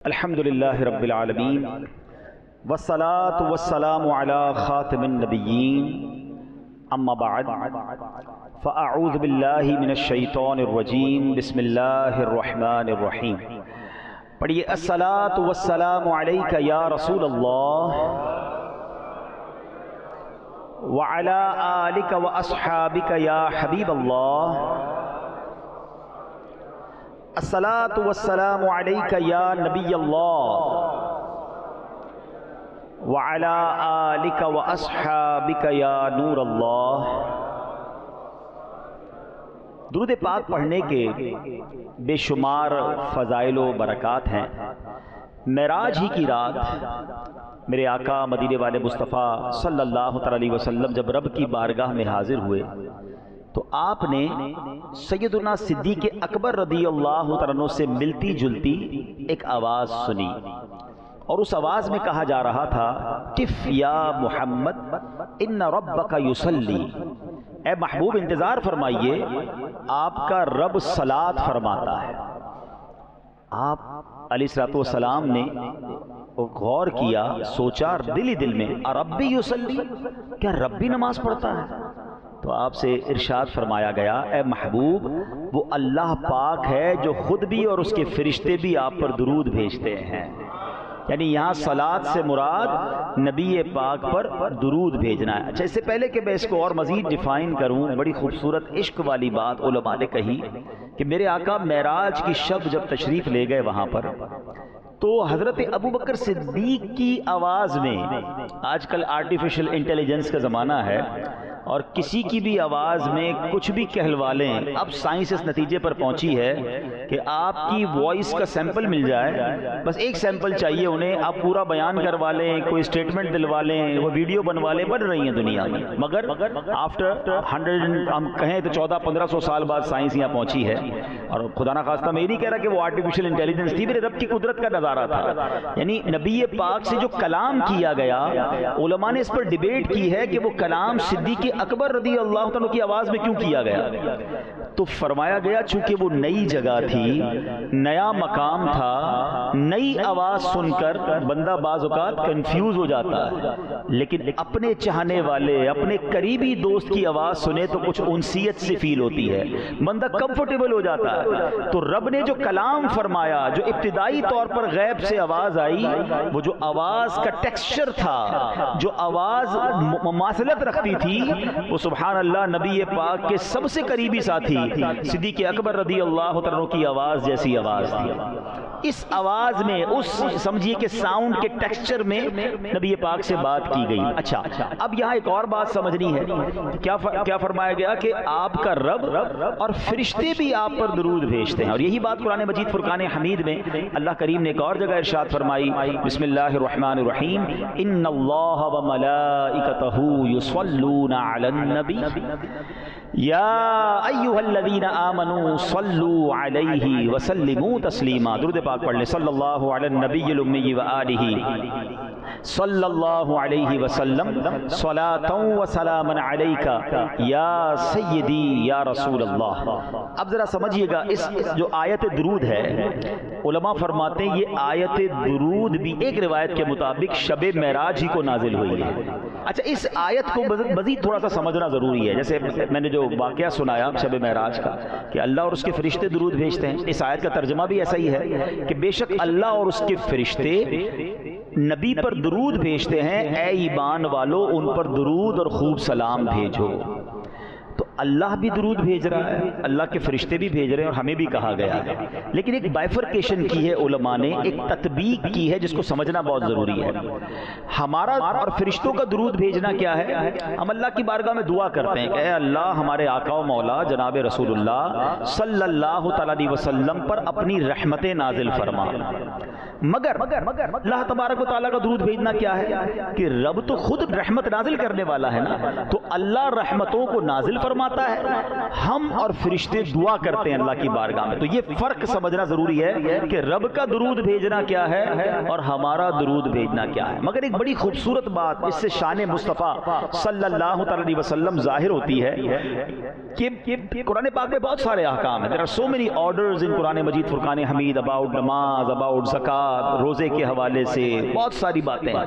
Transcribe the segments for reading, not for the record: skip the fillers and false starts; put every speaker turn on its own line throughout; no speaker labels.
الحمدللہ رب العالمین والصلاة والسلام علی خاتم النبیین اما بعد فاعوذ باللہ من الشیطان الرجیم بسم اللہ الرحمن الرحیم۔ پڑھیے الصلاة والسلام علیک یا رسول اللہ وعلی آلک واصحابک یا حبیب اللہ۔ الصلاة والسلام علیک یا نبی اللہ وعلی آلک واصحابک یا نور اللہ۔ درود پاک پڑھنے کے بے شمار فضائل و برکات ہیں۔ معراج ہی کی رات میرے آقا مدینے والے مصطفیٰ صلی اللہ علیہ وسلم جب رب کی بارگاہ میں حاضر ہوئے تو آپ نے سیدنا صدیق اکبر رضی اللہ عنہ سے ملتی جلتی ایک آواز سنی، اور اس آواز میں کہا جا رہا تھا قف یا محمد ان ربک یصلی، اے محبوب انتظار فرمائیے آپ کا رب صلاۃ فرماتا ہے۔ آپ علیہ السلام نے غور کیا، سوچا دل ہی دل میں ربی یصلی، کیا رب بھی نماز پڑھتا ہے؟ تو آپ سے ارشاد فرمایا گیا اے محبوب وہ اللہ پاک ہے جو خود بھی اور اس کے فرشتے بھی آپ پر درود بھیجتے ہیں۔ یعنی یہاں صلاۃ سے مراد نبی پاک پر درود بھیجنا ہے۔ اچھا، اس سے پہلے کہ میں اس کو اور مزید ڈیفائن کروں، بڑی خوبصورت عشق والی بات علماء نے کہی کہ میرے آقا معراج کی شب جب تشریف لے گئے وہاں پر تو حضرت ابوبکر صدیق کی آواز میں، آج کل آرٹیفیشل انٹیلیجنس کا زمانہ ہے اور کسی کی بھی آواز میں کچھ بھی کہلوا لیں، اب سائنس اس نتیجے پر پہنچی ہے کہ آپ کی وائس کا سیمپل مل جائے، بس ایک سیمپل چاہیے انہیں، آپ پورا بیان کروا لیں، کوئی سٹیٹمنٹ دلوا لیں، وہ ویڈیو بنوا لیں، بن رہی ہیں دنیا میں، مگر آفٹر 100 ہم کہیں تو 1400-1500 سال بعد سائنس یہاں پہنچی ہے۔ اور خدا نخواستہ میں یہ نہیں کہہ رہا کہ وہ آرٹیفیشل انٹیلیجنس تھی، میرے رب کی قدرت کا نظارہ تھا۔ یعنی نبی پاک سے جو کلام کیا گیا، علماء نے اس پر ڈیبیٹ کی ہے کہ وہ کلام صدیق اکبر رضی اللہ عنہ کی آواز میں کیوں کیا گیا؟ تو فرمایا گیا چونکہ وہ نئی جگہ تھی، نیا مقام تھا، نئی آواز سن کر بندہ بعض اوقات کنفیوز ہو جاتا ہے، لیکن اپنے چاہنے والے اپنے قریبی دوست کی آواز سنے تو کچھ انسیت سے فیل ہوتی ہے، بندہ کمفرٹیبل ہو جاتا ہے۔ تو رب نے جو کلام فرمایا، جو ابتدائی طور پر غیب سے آواز آئی، وہ جو آواز کا ٹیکسچر تھا، جو آواز مماثلت رکھتی تھی، وہ سبحان اللہ نبی پاک کے سب سے قریبی ساتھی صدیق اکبر رضی اللہ عنہ کی آواز جیسی آواز تھی۔ اس آواز میں، اس سمجھیے کہ ساؤنڈ کے ٹیکسچر میں نبی پاک سے بات کی گئی۔ اچھا، اب یہاں ایک اور بات سمجھنی ہے، کیا فرمایا گیا کہ آپ کا رب اور فرشتے بھی آپ پر درود بھیجتے ہیں، اور یہی بات قرآن مجید فرقان حمید میں اللہ کریم نے ایک اور جگہ ارشاد فرمائی، بسم اللہ الرحمن الرحیم، ان اللہ وملائکتہ یصلون علی النبی یا ایھا الذین آمنوا صلوا علیہ وسلموا تسلیما۔ درود پاک پڑھ لیں، صلی اللہ علی النبی الامی وآلہ صلی اللہ علیہ وسلم صلاۃ و سلام علیک یا سیدی یا رسول اللہ۔ اب ذرا سمجھیے گا، اس جو آیت درود ہے، علماء فرماتے ہیں یہ آیت درود بھی ایک روایت کے مطابق شب معراج ہی کو نازل ہوئی ہے۔ اچھا، اس آیت کو مزید تھوڑا سا سمجھنا ضروری ہے، جیسے میں نے جو واقعہ سنایا شب معراج کا کہ اللہ اور اس کے فرشتے درود بھیجتے ہیں، اس آیت کا ترجمہ بھی ایسا ہی ہے کہ بے شک اللہ اور اس کے فرشتے نبی پر درود بھیجتے ہیں، اے ایمان والو ان پر درود اور خوب سلام بھیجو۔ تو اللہ بھی درود بھیج رہا ہے، اللہ کے فرشتے بھی بھیج رہے ہیں، اور ہمیں بھی کہا گیا ہے، لیکن ایک بائفرکیشن کی ہے علماء نے، ایک تطبیق کی ہے جس کو سمجھنا بہت ضروری ہے۔ ہمارا اور فرشتوں کا درود بھیجنا کیا ہے؟ ہم اللہ کی بارگاہ میں دعا کرتے ہیں کہ اے اللہ ہمارے آقا و مولا جناب رسول اللہ صلی اللہ تعالی علیہ وسلم پر اپنی رحمتیں نازل فرما۔ مگر اللہ تبارک و تعالیٰ کا درود بھیجنا کیا ہے کہ رب تو خود رحمت نازل کرنے والا ہے نا، تو اللہ رحمتوں کو نازل فرماتا فرماتا ہے ہم اور فرشتے دعا کرتے ہیں اللہ کی بارگاہ میں. تو یہ فرق سمجھنا ضروری ہے کہ رب کا درود بھیجنا کیا ہے اور ہمارا درود بھیجنا کیا ہے. مگر ایک بڑی خوبصورت بات اس سے شان مصطفیٰ صلی اللہ علیہ وسلم ظاہر ہوتی ہے کہ قرآن پاک میں بہت سارے احکام ہیں. there are so many orders in Quran Majeed Furqan Hamid about نماز, about زکوٰۃ, روزے کے حوالے سے بہت ساری باتیں ہیں.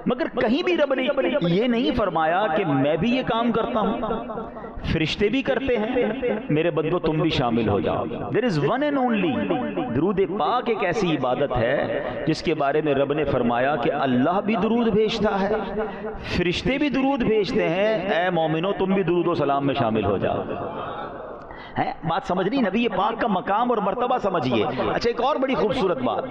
مگر کہیں بھی رب نے یہ نہیں فرمایا کہ میں بھی یہ کام کرتا ہوں, فرشتے بھی کرتے ہیں, میرے بندو تم بھی شامل ہو جاؤ. there is one and only. درود پاک ایک ایسی عبادت ہے جس کے بارے میں رب نے فرمایا کہ اللہ بھی درود بھیجتا ہے, فرشتے بھی درود بھیجتے ہیں, اے مومنو تم بھی درود و سلام میں شامل ہو جاؤ. بات سمجھ نہیں, نبی پاک کا مقام اور مرتبہ سمجھیے. اچھا ایک اور بڑی خوبصورت بات,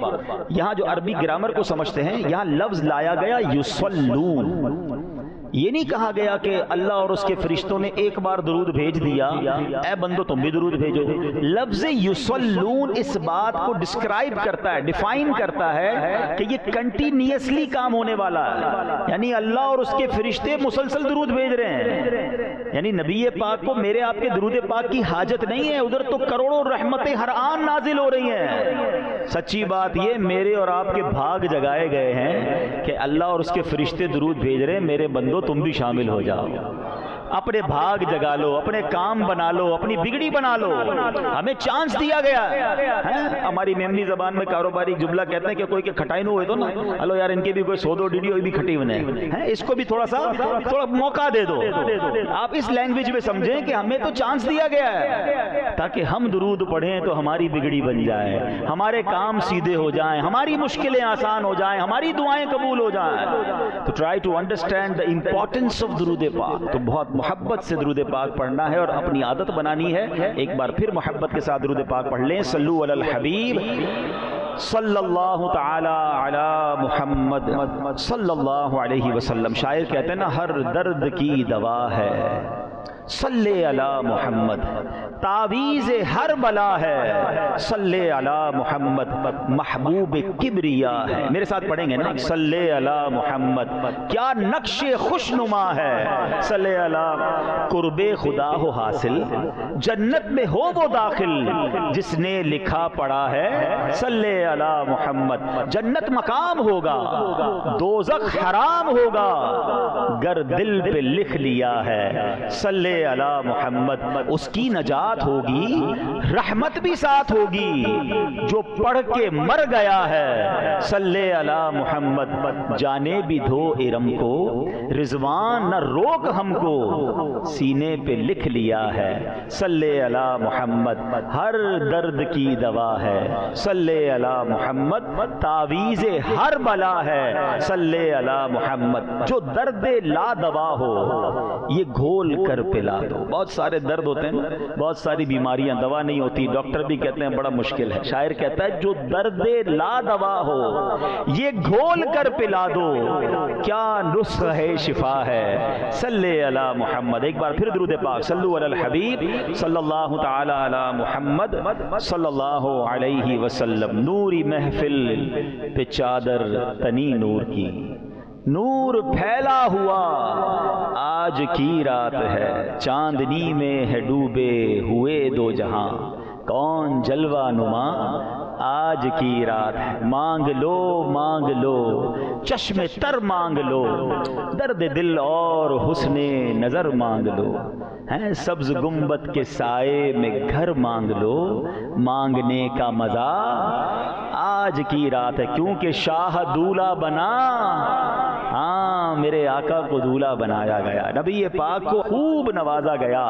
یہاں جو عربی گرامر کو سمجھتے ہیں, یہاں لفظ لایا گیا یصلون. یہ نہیں کہا گیا کہ اللہ اور اس کے فرشتوں نے ایک بار درود بھیج دیا, اے بندو تم بھی درود بھیجو. لفظ یصلون اس بات کو ڈسکرائب کرتا ہے, ڈیفائن کرتا ہے کہ یہ کنٹینیوسلی کام ہونے والا ہے. یعنی اللہ اور اس کے فرشتے مسلسل درود بھیج رہے ہیں. یعنی نبی پاک کو میرے آپ کے درود پاک کی حاجت نہیں ہے, ادھر تو کروڑوں رحمتیں ہر آن نازل ہو رہی ہیں. سچی بات یہ میرے اور آپ کے بھاگ جگائے گئے ہیں کہ اللہ اور اس کے فرشتے درود بھیج رہے ہیں, میرے بندو تم بھی شامل ہو جاؤ. اپنے بھاگ جگا لو, اپنے کام بنا لو, اپنی بگڑی بنا لو. ہمیں چانس دیا گیا ہے. ہماری میمنی زبان میں کاروباری جملہ کہتے ہیں کہ کوئی کہ کھٹائی نہ ہوئے تو نا, ہلو یار ان کے بھی کوئی 100 ڈیڈی بھی کھٹی ہوئے ہیں, اس کو بھی تھوڑا موقع دے دو. آپ اس لینگویج میں سمجھیں کہ ہمیں تو چانس دیا گیا ہے تاکہ ہم درود پڑھیں تو ہماری بگڑی بن جائے, ہمارے کام سیدھے ہو جائیں, ہماری مشکلیں آسان ہو جائیں, ہماری دعائیں قبول ہو جائیں. تو try to understand the importance of درود پاک. تو بہت محبت سے درود پاک پڑھنا ہے اور اپنی عادت بنانی ہے. ایک بار پھر محبت کے ساتھ درود پاک پڑھ لیں. صلو علی الحبیب صلی اللہ تعالی علی محمد صلی اللہ علیہ وسلم. شاعر کہتے ہیں نا, ہر درد کی دوا ہے صلی علی محمد, تعویذ ہر بلا ہے صلی علی محمد, محبوب کبریا ہے. میرے ساتھ پڑھیں گے نا, صلی علی محمد, کیا نقش خوشنما ہے صلی علی, قرب خدا ہو حاصل جنت میں ہو وہ داخل جس نے لکھا پڑھا ہے صلی علی محمد. جنت مقام ہوگا, دوزخ حرام ہوگا گر دل پہ لکھ لیا ہے صلی علی محمد. اس کی نجات ہوگی, رحمت بھی ساتھ ہوگی, جو پڑھ کے مر گیا ہے صلی علی محمد. جانے بھی دھو ارم کو, رضوان نہ روک ہم کو, سینے پہ لکھ لیا ہے صلی علی محمد. ہر درد کی دوا ہے صلی علی محمد, تعویذ ہر بلا ہے صلی علی محمد. جو درد لا دوا ہو یہ گھول کر پلا دو. بہت سارے درد ہوتے ہیں, بہت ساری بیماریاں دوا نہیں ہوتی, ڈاکٹر بھی کہتے ہیں بڑا مشکل ہے. شاعر کہتا ہے جو درد لا دوا ہو یہ گھول کر پلا دو, کیا نسخہ ہے شفا ہے صلی علی محمد. ایک بار پھر درود پاک, صلو علی الحبیب صلی اللہ تعالی علی محمد صلی اللہ علیہ وسلم. نوری محفل پہ چادر تنی نور کی, نور پھیلا ہوا آج کی رات ہے, چاندنی میں ہے ڈوبے ہوئے دو جہاں, کون جلوہ نما آج کی رات ہے. مانگ لو چشم تر مانگ لو, درد دل اور حسن نظر مانگ لو, ہیں سبز گنبد کے سائے میں گھر مانگ لو, مانگنے کا مزہ آج کی رات ہے. کیونکہ شاہ دولہا بنا, ہاں میرے آقا کو دولہا بنایا گیا, نبی پاک کو خوب نوازا گیا.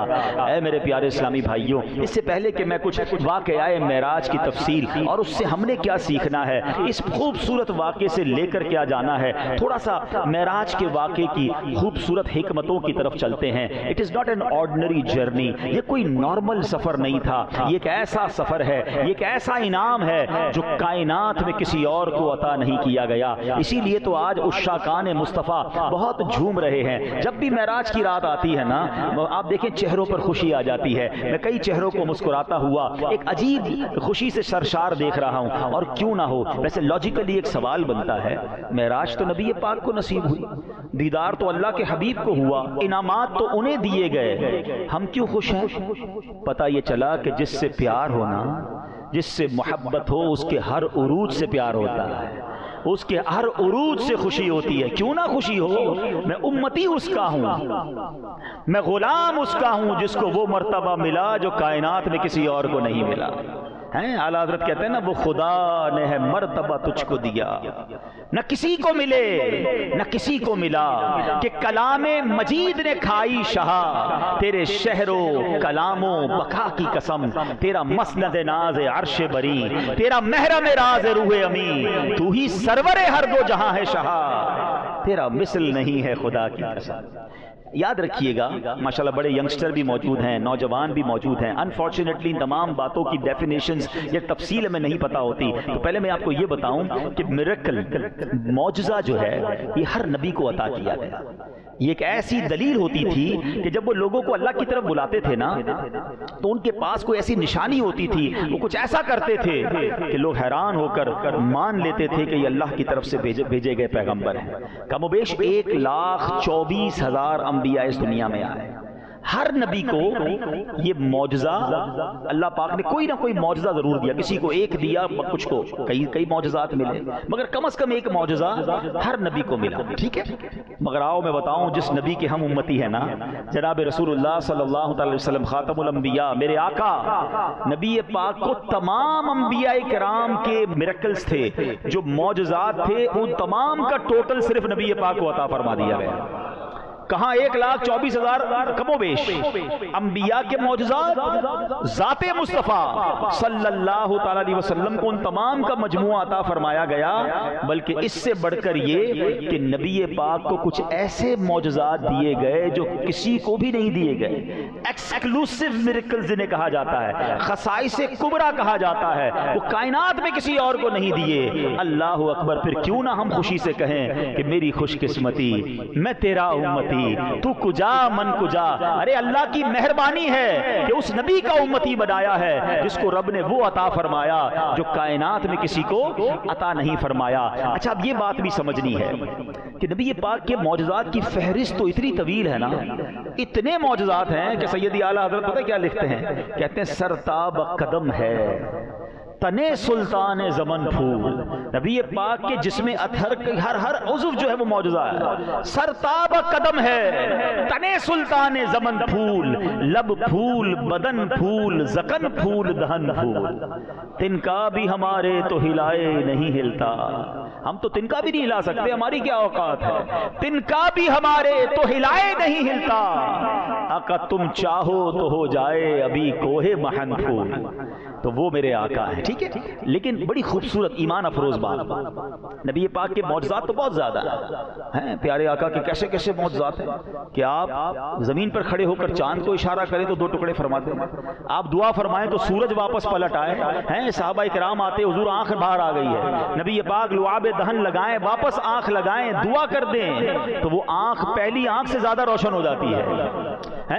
اے میرے پیارے اسلامی بھائیوں, اس سے پہلے کہ میں کچھ واقعہ معراج کی تفصیل اور اس سے ہم نے کیا سیکھنا ہے, اس خوبصورت واقعے سے لے کر کیا جانا ہے, تھوڑا سا معراج کے واقعے کی خوبصورت حکمتوں کی طرف چلتے ہیں. It is not an ordinary journey, یہ کوئی نارمل سفر نہیں تھا, یہ ایک ایسا سفر ہے, یہ ایک ایسا انعام ہے جو کائنات کائنات میں کسی اور کو عطا نہیں کیا گیا. اسی لیے تو آج عشاقان مصطفیٰ بہت جھوم رہے ہیں. جب بھی معراج کی رات آتی ہے نا, آپ دیکھیں چہروں پر خوشی آ جاتی ہے. میں کئی چہروں کو مسکراتا ہوا ایک عجیب خوشی سے سرشار دیکھ رہا ہوں. اور کیوں نہ ہو, ویسے لاجیکلی ایک سوال بنتا ہے, معراج تو نبی پاک کو نصیب ہوئی, دیدار تو اللہ کے حبیب کو ہوا, انعامات تو انہیں دیے گئے, ہم کیوں خوش ہیں؟ پتہ یہ چلا کہ جس سے پیار ہونا, جس سے محبت ہو, اس کے ہر عروج سے پیار ہوتا ہے, اس کے ہر عروج سے خوشی ہوتی ہے. کیوں نہ خوشی ہو, میں امتی اس کا ہوں, میں غلام اس کا ہوں جس کو وہ مرتبہ ملا جو کائنات میں کسی اور کو نہیں ملا. اعلیٰ حضرت کہتے ہیں نا, وہ خدا نے ہے مرتبہ تجھ کو دیا, نہ کسی کو ملے نہ کسی کو ملا, کہ کلام مجید نے کھائی شہا, تیرے شہر و کلام و بقا کی قسم, تیرا مسند ناز عرش بری, تیرا محرم راز روح امی, تو ہی سرور ہر دو جہاں ہے شہا, تیرا مثل نہیں ہے خدا کی قسم. یاد رکھیے گا, ماشاءاللہ بڑے ینگسٹر بھی موجود ہیں, نوجوان بھی موجود ہیں. انفارچونیٹلی ان تمام باتوں کی ڈیفینیشنز یا تفصیل میں نہیں پتہ ہوتی. تو پہلے میں آپ کو یہ بتاؤں کہ میریکل, معجزہ جو ہے, یہ ہر نبی کو عطا کیا گیا. یہ ایک ایسی دلیل ہوتی تھی کہ جب وہ لوگوں کو اللہ کی طرف بلاتے تھے نا, تو ان کے پاس کوئی ایسی نشانی ہوتی تھی, وہ کچھ ایسا کرتے تھے کہ لوگ حیران ہو کر مان لیتے تھے کہ یہ اللہ کی طرف سے بھیجے گئے پیغمبر ہیں. کم و بیش 1,24,000 انبیاء اس دنیا میں آئے. ہر نبی کو یہ معجزہ اللہ پاک نے کوئی نہ کوئی معجزہ ضرور دیا. کسی کو ایک دیا, کچھ کو کئی معجزات ملے, مگر کم از کم ایک معجزہ ہر نبی کو ملا. ٹھیک ہے, مگر آؤ میں بتاؤں جس نبی کے ہم امتی ہیں نا, جناب رسول اللہ صلی اللہ علیہ وسلم خاتم الانبیاء, میرے آقا نبی پاک کو تمام انبیاء کرام کے میریکلز تھے, جو معجزات تھے, ان تمام کا ٹوٹل صرف نبی پاک کو عطا فرما دیا گیا. کہاں 1,24,000 کم و بیش انبیاء کے معجزات, ذات مصطفیٰ صلی اللہ تعالی علیہ وسلم کو ان تمام کا مجموعہ عطا فرمایا گیا. بلکہ اس سے بڑھ کر یہ کہ نبی پاک کو کچھ ایسے معجزات دیے گئے جو کسی کو بھی نہیں دیے گئے. ایکسکلوسیو میریکلز انہیں کہا جاتا ہے, خصائص کبریٰ کہا جاتا ہے, وہ کائنات میں کسی اور کو نہیں دیے. اللہ اکبر. پھر کیوں نہ ہم خوشی سے کہیں کہ میری خوش قسمتی, میں تیرا امتی, تو کجا من کجا. ارے اللہ کی مہربانی ہے کہ اس نبی کا امتی بنایا ہے جس کو رب نے وہ عطا فرمایا جو کائنات میں کسی کو عطا نہیں فرمایا. اچھا, اب یہ بات بھی سمجھنی ہے کہ نبی پاک کے معجزات کی فہرست تو اتنی طویل ہے نا, اتنے معجزات ہیں کہ سیدی اعلیٰ حضرت پتہ کیا لکھتے ہیں, کہتے ہیں سرتاب قدم ہے تنے سلطان زمن پھول. نبی پاک کے جسم اطہر ہر عضو جو ہے وہ معجزہ ہے. سرتاب قدم ہے تنے سلطان زمن پھول, لب پھول بدن پھول زکن پھول دہن پھول. تنکا بھی ہمارے تو ہلائے نہیں ہلتا, ہم تو تنکا بھی نہیں ہلا سکتے, ہماری کیا اوقات ہے. تنکا بھی ہمارے تو ہلائے نہیں ہلتا, آقا تم چاہو تو ہو جائے ابھی کوہ محن پھول. تو وہ میرے آقا ہیں. ٹھیک ہے, لیکن بڑی خوبصورت ایمان افروز بات, نبی پاک کے معجزات تو بہت زیادہ ہیں. پیارے آقا کے کیسے کیسے معجزات ہیں کہ آپ زمین پر کھڑے ہو کر چاند کو اشارہ کریں تو 2 ٹکڑے فرماتے ہیں, آپ دعا فرمائیں تو سورج واپس پلٹ آئے ہیں. صحابہ کرام آتے, حضور آنکھ باہر آ گئی ہے, نبی پاک لعاب دہن لگائیں, واپس آنکھ لگائیں, دعا کر دیں تو وہ آنکھ پہلی آنکھ سے زیادہ روشن ہو جاتی ہے.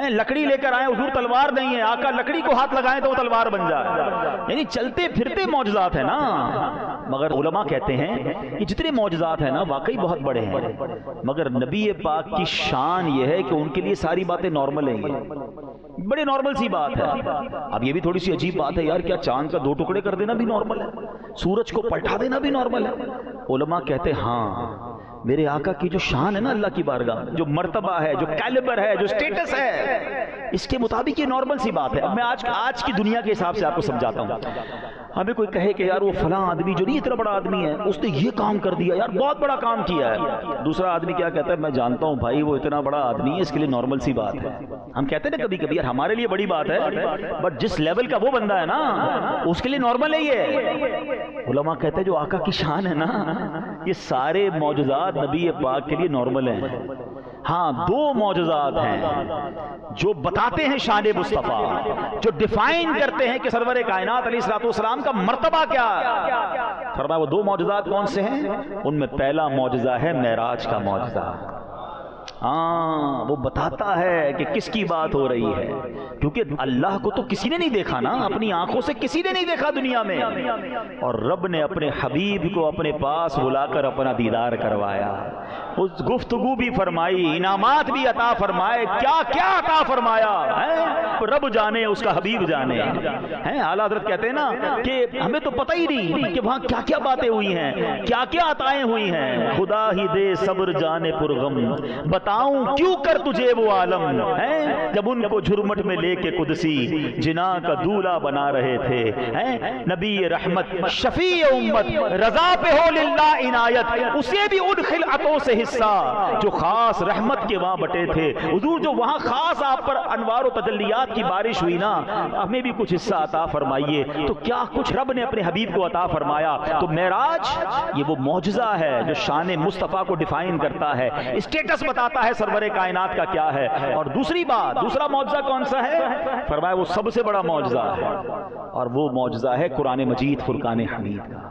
لکڑی لے کر آئیں, حضور تلوار نہیں ہے, آقا لکڑی کو ہاتھ لگائیں تو وہ تلوار بن جائے. یعنی چلتے پھرتے معجزات ہیں نا. مگر علماء کہتے ہیں کہ جتنے معجزات ہیں نا واقعی بہت بڑے ہیں, مگر نبی پاک کی شان یہ ہے کہ ان کے لیے ساری باتیں نارمل ہیں, بڑے نارمل سی بات ہے. اب یہ بھی تھوڑی سی عجیب بات ہے یار, کیا چاند کا 2 ٹکڑے کر دینا بھی نارمل ہے, سورج کو پلٹا دینا بھی نارمل ہے. علماء کہتے ہیں ہاں, میرے آقا کی جو شان ہے نا اللہ کی بارگاہ, جو مرتبہ ہے, جو کیلیبر ہے, جو سٹیٹس ہے, اس کے مطابق یہ نارمل سی بات ہے. اب میں آج کی دنیا کے حساب سے آپ کو سمجھاتا ہوں. ہمیں کوئی کہے کہ یار وہ فلاں آدمی جو نہیں اتنا بڑا آدمی ہے, اس نے یہ کام کر دیا, یار بہت بڑا کام کیا ہے. دوسرا آدمی کیا کہتا ہے, میں جانتا ہوں بھائی وہ اتنا بڑا آدمی ہے, اس کے لیے نارمل سی بات ہے. ہم کہتے ہیں نا کبھی کبھی یار ہمارے لیے بڑی بات ہے, بٹ جس لیول کا وہ بندہ ہے نا اس کے لیے نارمل ہے یہ. علماء کہتے ہیں جو آقا کی شان ہے نا, یہ سارے معجزات نبی پاک کے لیے نارمل ہیں. ہاں دو معجزات ہیں جو بتاتے ہیں شان مصطفیٰ، جو ڈیفائن کرتے ہیں کہ سرور کائنات علیہ الصلوۃ والسلام کا مرتبہ کیا ہے۔ فرمایا وہ دو معجزات کون سے ہیں؟ ان میں پہلا معجزہ ہے معراج کا معجزہ۔ ہاں وہ بتاتا ہے کہ کس کی بات ہو رہی ہے، کیونکہ اللہ کو تو کسی نے نہیں دیکھا نا، اپنی آنکھوں سے کسی نے نہیں دیکھا دنیا میں، اور رب نے اپنے حبیب کو اپنے پاس بلا کر اپنا دیدار کروایا، اس گفتگو بھی فرمائی، انعامات بھی عطا فرمائے، کیا کیا عطا فرمایا ہے رب جانے، اس کا حبیب جانے ہیں۔ اعلیٰ حضرت کہتے ہیں نا کہ ہمیں تو پتہ ہی نہیں کہ وہاں کیا کیا باتیں ہوئی ہیں، کیا کیا عطائیں ہوئی ہیں، خدا ہی دے صبر جانے پرغم، بتاؤں کیوں کر تجھے وہ عالم ہے، جب ان کو جھرمٹ میں لے کے قدسی جنا کا دولہا بنا رہے تھے، نبی رحمت شفیع امت رضا پہ ہو للہ عنایت، اسے بھی ان خلعتوں سے حصہ جو خاص رحمت کے وہاں بٹے تھے۔ حضور جو وہاں خاص آپ پر انوار و تجلیات کی بارش ہوئی نا، ہمیں بھی کچھ حصہ عطا فرمائیے۔ تو کیا کچھ رب نے اپنے حبیب کو عطا فرمایا۔ تو معراج یہ وہ معجزہ ہے جو شان مصطفیٰ کو ڈیفائن کرتا ہے، اسٹیٹس بتاتا ہے سرور کائنات کا کیا ہے۔ اور دوسری بات، دوسرا معجزہ کون سا ہے؟ فرمایا وہ سب سے بڑا معجزہ ہے، اور وہ معجزہ ہے قرآن مجید فرقان حمید کا۔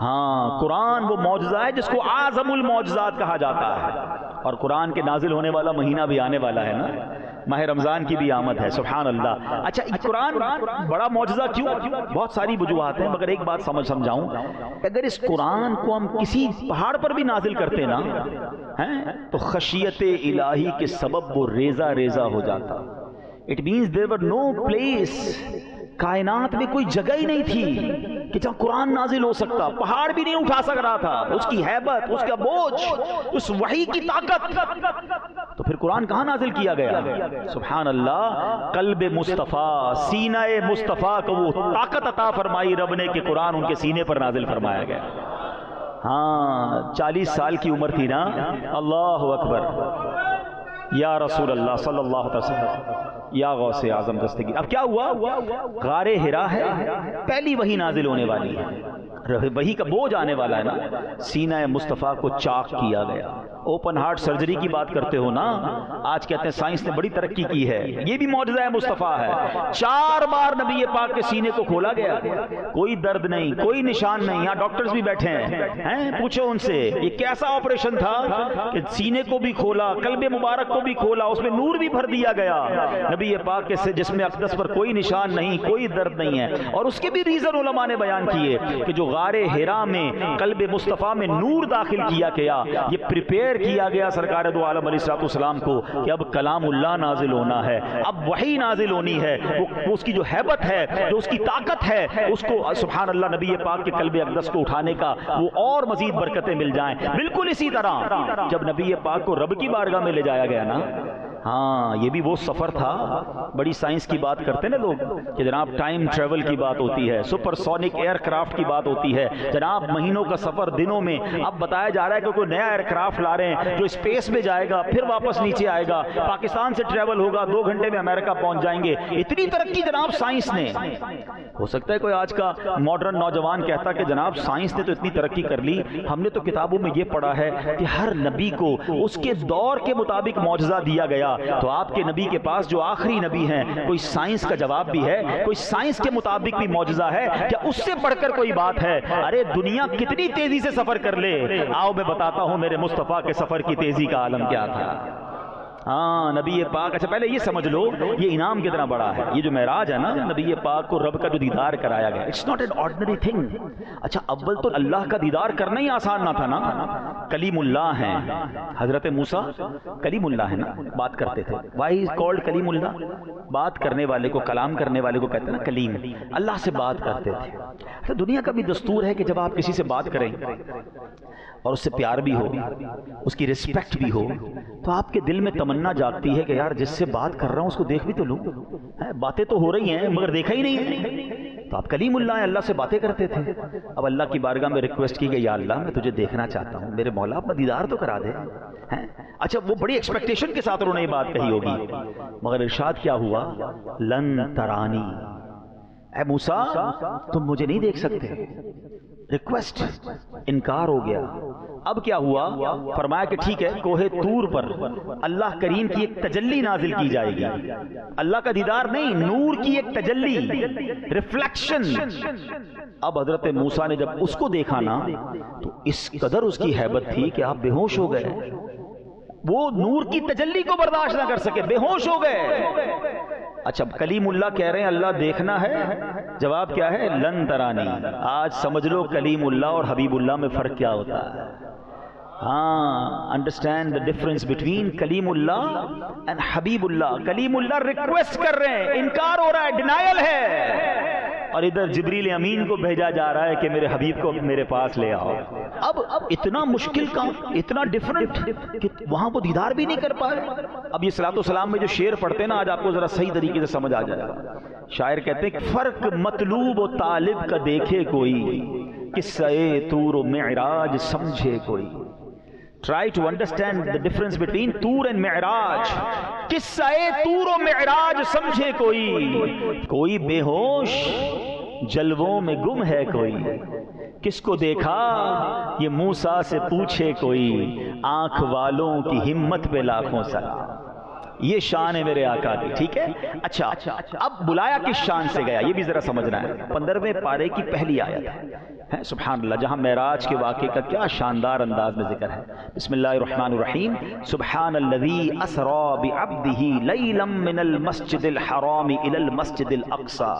ہاں قرآن وہ معجزہ ہے جس کو اعظم المعجزات کہا جاتا ہے، اور قرآن کے نازل ہونے والا مہینہ بھی آنے والا ہے نا، ماہ رمضان کی بھی آمد ہے، سبحان اللہ۔ اچھا قرآن بڑا معجزہ کیوں؟ بہت ساری وجوہات ہیں، مگر ایک بات سمجھاؤں، اگر اس قرآن کو ہم کسی پہاڑ پر بھی نازل کرتے نا تو خشیت الہی کے سبب وہ ریزہ ریزہ ہو جاتا۔ It means there were no place, کائنات میں کوئی جگہ ہی نہیں تھی کہ جہاں قرآن نازل ہو سکتا، پہاڑ بھی نہیں اٹھا سک رہا تھا، اس کی ہیبت، اس کا بوجھ، اس وحی کی طاقت، تو پھر قرآن کہاں نازل کیا گیا؟ سبحان اللہ، قلب مصطفیٰ، سینہ مصطفیٰ کو وہ طاقت عطا فرمائی رب نے کہ قرآن ان کے سینے پر نازل فرمایا گیا۔ ہاں 40 سال کی عمر تھی نا، اللہ اکبر، یا رسول اللہ صلی اللہ علیہ وسلم، یا غوث اعظم دستگیر۔ اب کیا ہوا؟ غار حرا ہے، پہلی وحی نازل ہونے والی ہے، وحی کا بوجھ آنے والا ہے نا، سینہ مصطفیٰ کو چاک کیا گیا۔ اوپن ہارٹ سرجری کی بات کرتے ہو نا، آج کہتے ہیں سائنس نے بڑی ترقی کی ہے، یہ بھی معجزہ مصطفیٰ ہے۔ 4 بار نبی پاک کے سینے کو کھولا گیا، کوئی درد نہیں، کوئی نشان نہیں۔ یہاں ڈاکٹرز بھی بیٹھے ہیں، پوچھو ان سے یہ کیسا آپریشن تھا کہ سینے کو بھی کھولا، قلب مبارک کو بھی کھولا، اس میں نور بھی بھر دیا گیا نبی پاک کے جسم اقدس پر کوئی نشان نہیں، کوئی درد نہیں ہے۔ اور اس کے بھی ریزن علماء نے بیان کیے کہ جو غار حرا میں قلب مصطفیٰ میں نور داخل کیا گیا، یہ پریپیئر کیا گیا سرکار دو عالم علیہ الصلوۃ والسلام کو کہ اب کلام اللہ نازل ہونا ہے، اب وحی نازل ہونی ہے، وہ اس کی جو ہیبت ہے، جو اس کی طاقت ہے، اس کو سبحان اللہ نبی پاک کے قلب اقدس کو اٹھانے کا وہ اور مزید برکتیں مل جائیں۔ بالکل اسی طرح جب نبی پاک کو رب کی بارگاہ میں لے جایا گیا نا، ہاں یہ بھی وہ سفر تھا، بڑی سائنس کی بات کرتے ہیں نا لوگ کہ جناب ٹائم ٹریول کی بات ہوتی ہے، سپر سونک ایئر کرافٹ کی بات ہوتی ہے، جناب مہینوں کا سفر دنوں میں۔ اب بتایا جا رہا ہے کہ کوئی نیا ایئر کرافٹ لا رہے ہیں جو اسپیس میں جائے گا، پھر واپس نیچے آئے گا، پاکستان سے ٹریول ہوگا، 2 گھنٹے میں امریکہ پہنچ جائیں گے۔ اتنی ترقی جناب سائنس نے، ہو سکتا ہے کوئی آج کا ماڈرن نوجوان کہتا کہ جناب سائنس نے تو اتنی ترقی کر لی، ہم نے تو کتابوں میں یہ پڑھا ہے کہ ہر نبی کو اس کے دور کے مطابق معجزہ دیا گیا۔ تو آپ کے نبی کے پاس جو آخری نبی ہیں، کوئی سائنس کا جواب بھی ہے، کوئی سائنس کے مطابق بھی معجزہ ہے کیا؟ اس سے بڑھ کر کوئی بات ہے؟ ارے دنیا کتنی تیزی سے سفر کر لے، آؤ میں بتاتا ہوں میرے مصطفیٰ کے سفر کی تیزی کا عالم کیا تھا۔ ہاں نبی پاک، اچھا پہلے یہ سمجھ لو یہ انعام کتنا بڑا ہے، یہ جو معراج ہے نا، نبی پاک کو رب کا جو دیدار کرایا گیا، it's not an ordinary thing. اچھا اول تو اللہ کا دیدار کرنا ہی آسان نہ تھا نا، کلیم اللہ ہیں حضرت موسیٰ، کلیم اللہ ہے نا، بات کرتے تھے، وائی از کالڈ کلیم اللہ، بات کرنے والے کو، کلام کرنے والے کو کہتے ہیں نا کلیم، اللہ سے بات کرتے تھے۔ اچھا دنیا کا بھی دستور ہے کہ جب آپ کسی سے بات کریں اور اس سے پیار بھی ہو، اس کی رسپیکٹ بھی ہو، تو آپ کے دل میں تمنا جاگتی ہے کہ یار جس سے بات کر رہا ہوں اس کو دیکھ بھی تو لوں، باتیں تو ہو رہی ہیں مگر دیکھا ہی نہیں ہے۔ تو آپ کلیم اللہ ہیں، اللہ سے باتیں کرتے تھے۔ اب اللہ کی بارگاہ میں ریکویسٹ کی کہ یا اللہ میں تجھے دیکھنا چاہتا ہوں، میرے مولا اپنا دیدار تو کرا دے۔ اچھا وہ بڑی ایکسپیکٹیشن کے ساتھ انہوں نے یہ بات کہی ہوگی، مگر ارشاد کیا ہوا؟ لن ترانی، اے موسیٰ تم مجھے نہیں دیکھ سکتے۔ ریکویسٹ انکار ہو گیا، اب کیا ہوا؟ فرمایا کہ ٹھیک ہے، کوہ طور پر اللہ کریم کی ایک تجلی نازل کی جائے گی، اللہ کا دیدار نہیں، نور کی ایک تجلی، ریفلیکشن۔ اب حضرت موسیٰ نے جب اس کو دیکھا نا تو اس قدر اس کی ہیبت تھی کہ آپ بے ہوش ہو گئے، وہ نور کی تجلی کو برداشت نہ کر سکے، بے ہوش ہو گئے۔ اچھا، کلیم اللہ کہہ رہے ہیں اللہ دیکھنا ہے، جواب کیا ہے؟ لن ترانی۔ آج سمجھ لو کلیم اللہ اور حبیب اللہ میں فرق کیا ہوتا ہے۔ ہاں، understand the difference between claim Allah and Habib Allah. Claim Allah request کر رہے ہیں، انکار ہو رہا ہے، ڈینائل ہے، اور ادھر جبریل امین کو بھیجا جا رہا ہے کہ میرے حبیب کو میرے پاس لے آؤ۔ اب اتنا مشکل کام، اتنا ڈیفرنٹ کہ وہاں وہ دیدار بھی نہیں کر پائے۔ اب یہ صلاۃ والسلام میں جو شعر پڑھتے ہیں نا، آج آپ کو ذرا صحیح طریقے سے سمجھ آ جائے گا۔ شاعر کہتے ہیں کہ فرق مطلوب و طالب کا دیکھے کوئی، قصہ طور و معراج سمجھے کوئی۔ Try to understand the difference between طور and معراج۔ قصہ طور و معراج سمجھے کوئی بے ہوش جلووں میں گم ہے کوئی، کس کو دیکھا یہ موسیٰ سے پوچھے کوئی، آنکھ والوں کی ہمت پہ لاکھوں سلام۔ یہ شان ہے میرے آقا کی، ٹھیک ہے۔ اچھا، اب بلایا کس شان سے گیا یہ بھی ذرا سمجھنا ہے۔ 15ویں پارے کی پہلی آیت ہے، سبحان اللہ، جہاں معراج کے واقعے کا کیا شاندار انداز میں ذکر ہے۔ بسم اللہ الرحمن الرحیم۔ سبحان الذی اسری بعبدہ لیلا من المسجد الحرام الی المسجد الاقصی۔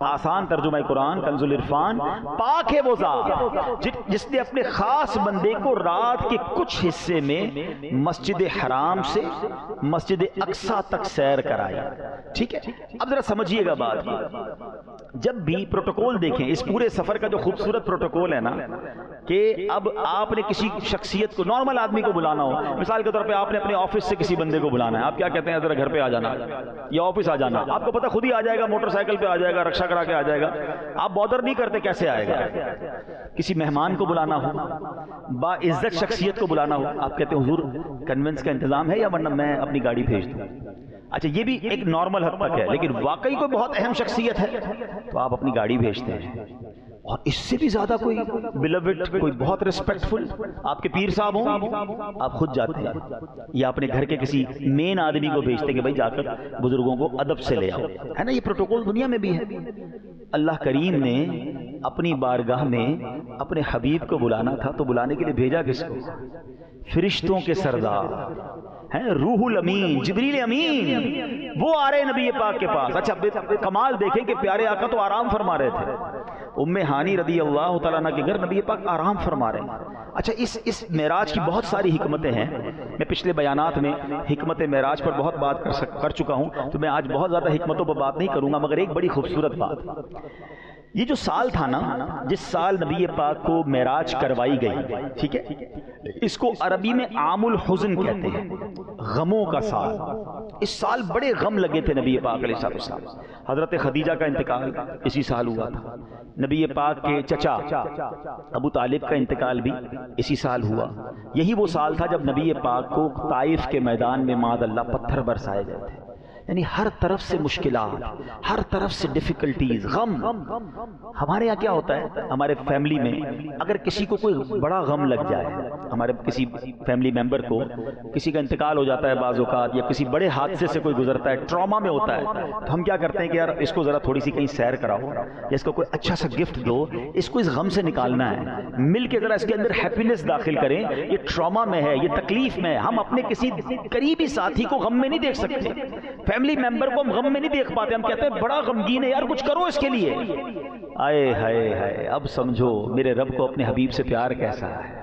آسان ترجمہ قرآن کنز العرفان، پاک ہے وہ ذات جس نے اپنے خاص بندے کو رات کے کچھ حصے میں مسجد حرام سے مسجد اقصی تک سیر کرایا۔ ٹھیک ہے، اب ذرا سمجھیے گا بات کی۔ جب بھی پروٹوکول دیکھیں، اس پورے سفر کا جو خوبصورت پروٹوکول ہے نا، کہ اب آپ نے کسی شخصیت کو، نارمل آدمی کو بلانا ہو، مثال کے طور پہ آپ نے اپنے آفس سے کسی بندے کو بلانا ہے، آپ کیا کہتے ہیں؟ ذرا گھر پہ آ جانا یا آفس آ جانا، آپ کو پتہ خود ہی آ جائے گا، موٹر سائیکل پہ آ جائے گا، رکشہ کرا کے آ جائے گا، آپ بادر نہیں کرتے کیسے آئے گا۔ کسی مہمان کو بلانا ہو، با عزت شخصیت کو بلانا ہو، آپ کہتے ہیں حضور کنوینس کا انتظام ہے یا ورنہ میں اپنی گاڑی بھیج دوں۔ اچھا، یہ بھی ایک نارمل حد تک ہے، لیکن واقعی کوئی بہت اہم شخصیت ہے تو آپ اپنی گاڑی بھیجتے ہیں۔ اور اس سے بھی زیادہ کوئی بیلوڈ، کوئی بہت ریسپیکٹفل آپ کے پیر صاحب ہوں، آپ خود جاتے ہیں، یا اپنے گھر کے کسی مین آدمی کو بھیجتے ہیں کہ بھائی جا کر بزرگوں کو ادب سے لے آؤ، ہے نا۔ یہ پروٹوکول دنیا میں بھی ہے۔ اللہ کریم نے اپنی بارگاہ میں اپنے حبیب کو بلانا تھا تو بلانے کے لیے بھیجا کس کو؟ فرشتوں کے سردار ہیں، روح الامین، جبریل امین، وہ آ رہے نبی پاک کے پاس۔ اچھا، کمال دیکھیں کہ پیارے آقا تو آرام فرما رہے تھے، ام ہانی رضی اللہ تعالیٰ عنہ کے گھر نبی پاک آرام فرما رہے ہیں۔ اچھا، اس معراج کی بہت ساری حکمتیں ہیں، میں پچھلے بیانات میں حکمت معراج پر بہت بات کر چکا ہوں، تو میں آج بہت زیادہ حکمتوں پر بات نہیں کروں گا، مگر ایک بڑی خوبصورت بات، یہ جو سال تھا نا، جس سال نبی پاک کو معراج کروائی گئی، ٹھیک ہے، اس کو عربی میں عام الحزن کہتے ہیں، غموں کا سال۔ اس سال بڑے غم لگے تھے نبی پاک علیہ السلام۔ حضرت خدیجہ کا انتقال اسی سال ہوا تھا، نبی پاک کے چچا ابو طالب کا انتقال بھی اسی سال ہوا۔ یہی وہ سال تھا جب نبی پاک کو طائف کے میدان میں معاذ اللہ پتھر برسائے گئے تھے۔ یعنی ہر طرف سے مشکلات، ہر طرف سے ڈیفیکلٹیز، غم۔ ہمارے یہاں کیا ہوتا ہے، ہمارے فیملی میں اگر کسی کو کوئی بڑا غم لگ جائے، ہمارے کسی فیملی ممبر کو کسی کا انتقال ہو جاتا ہے بعض اوقات، یا کسی بڑے حادثے سے کوئی گزرتا ہے، ٹراما میں ہوتا ہے، تو ہم کیا کرتے ہیں کہ یار اس کو ذرا تھوڑی سی کہیں سیر کراؤ، یا اس کو کوئی اچھا سا گفٹ دو، اس کو اس غم سے نکالنا ہے، مل کے ذرا اس کے اندر ہیپینس داخل کریں۔ یہ ٹراما میں ہے، یہ تکلیف میں ہے، ہم اپنے کسی قریبی ساتھی کو غم میں نہیں دیکھ سکتے، فیملی ممبر کو ہم غم میں نہیں دیکھ پاتے، ہم کہتے ہیں بڑا غمگین ہے یار، کچھ کرو اس کے لیے۔ آئے ہائے ہائے، اب سمجھو میرے رب کو اپنے حبیب سے پیار کیسا ہے۔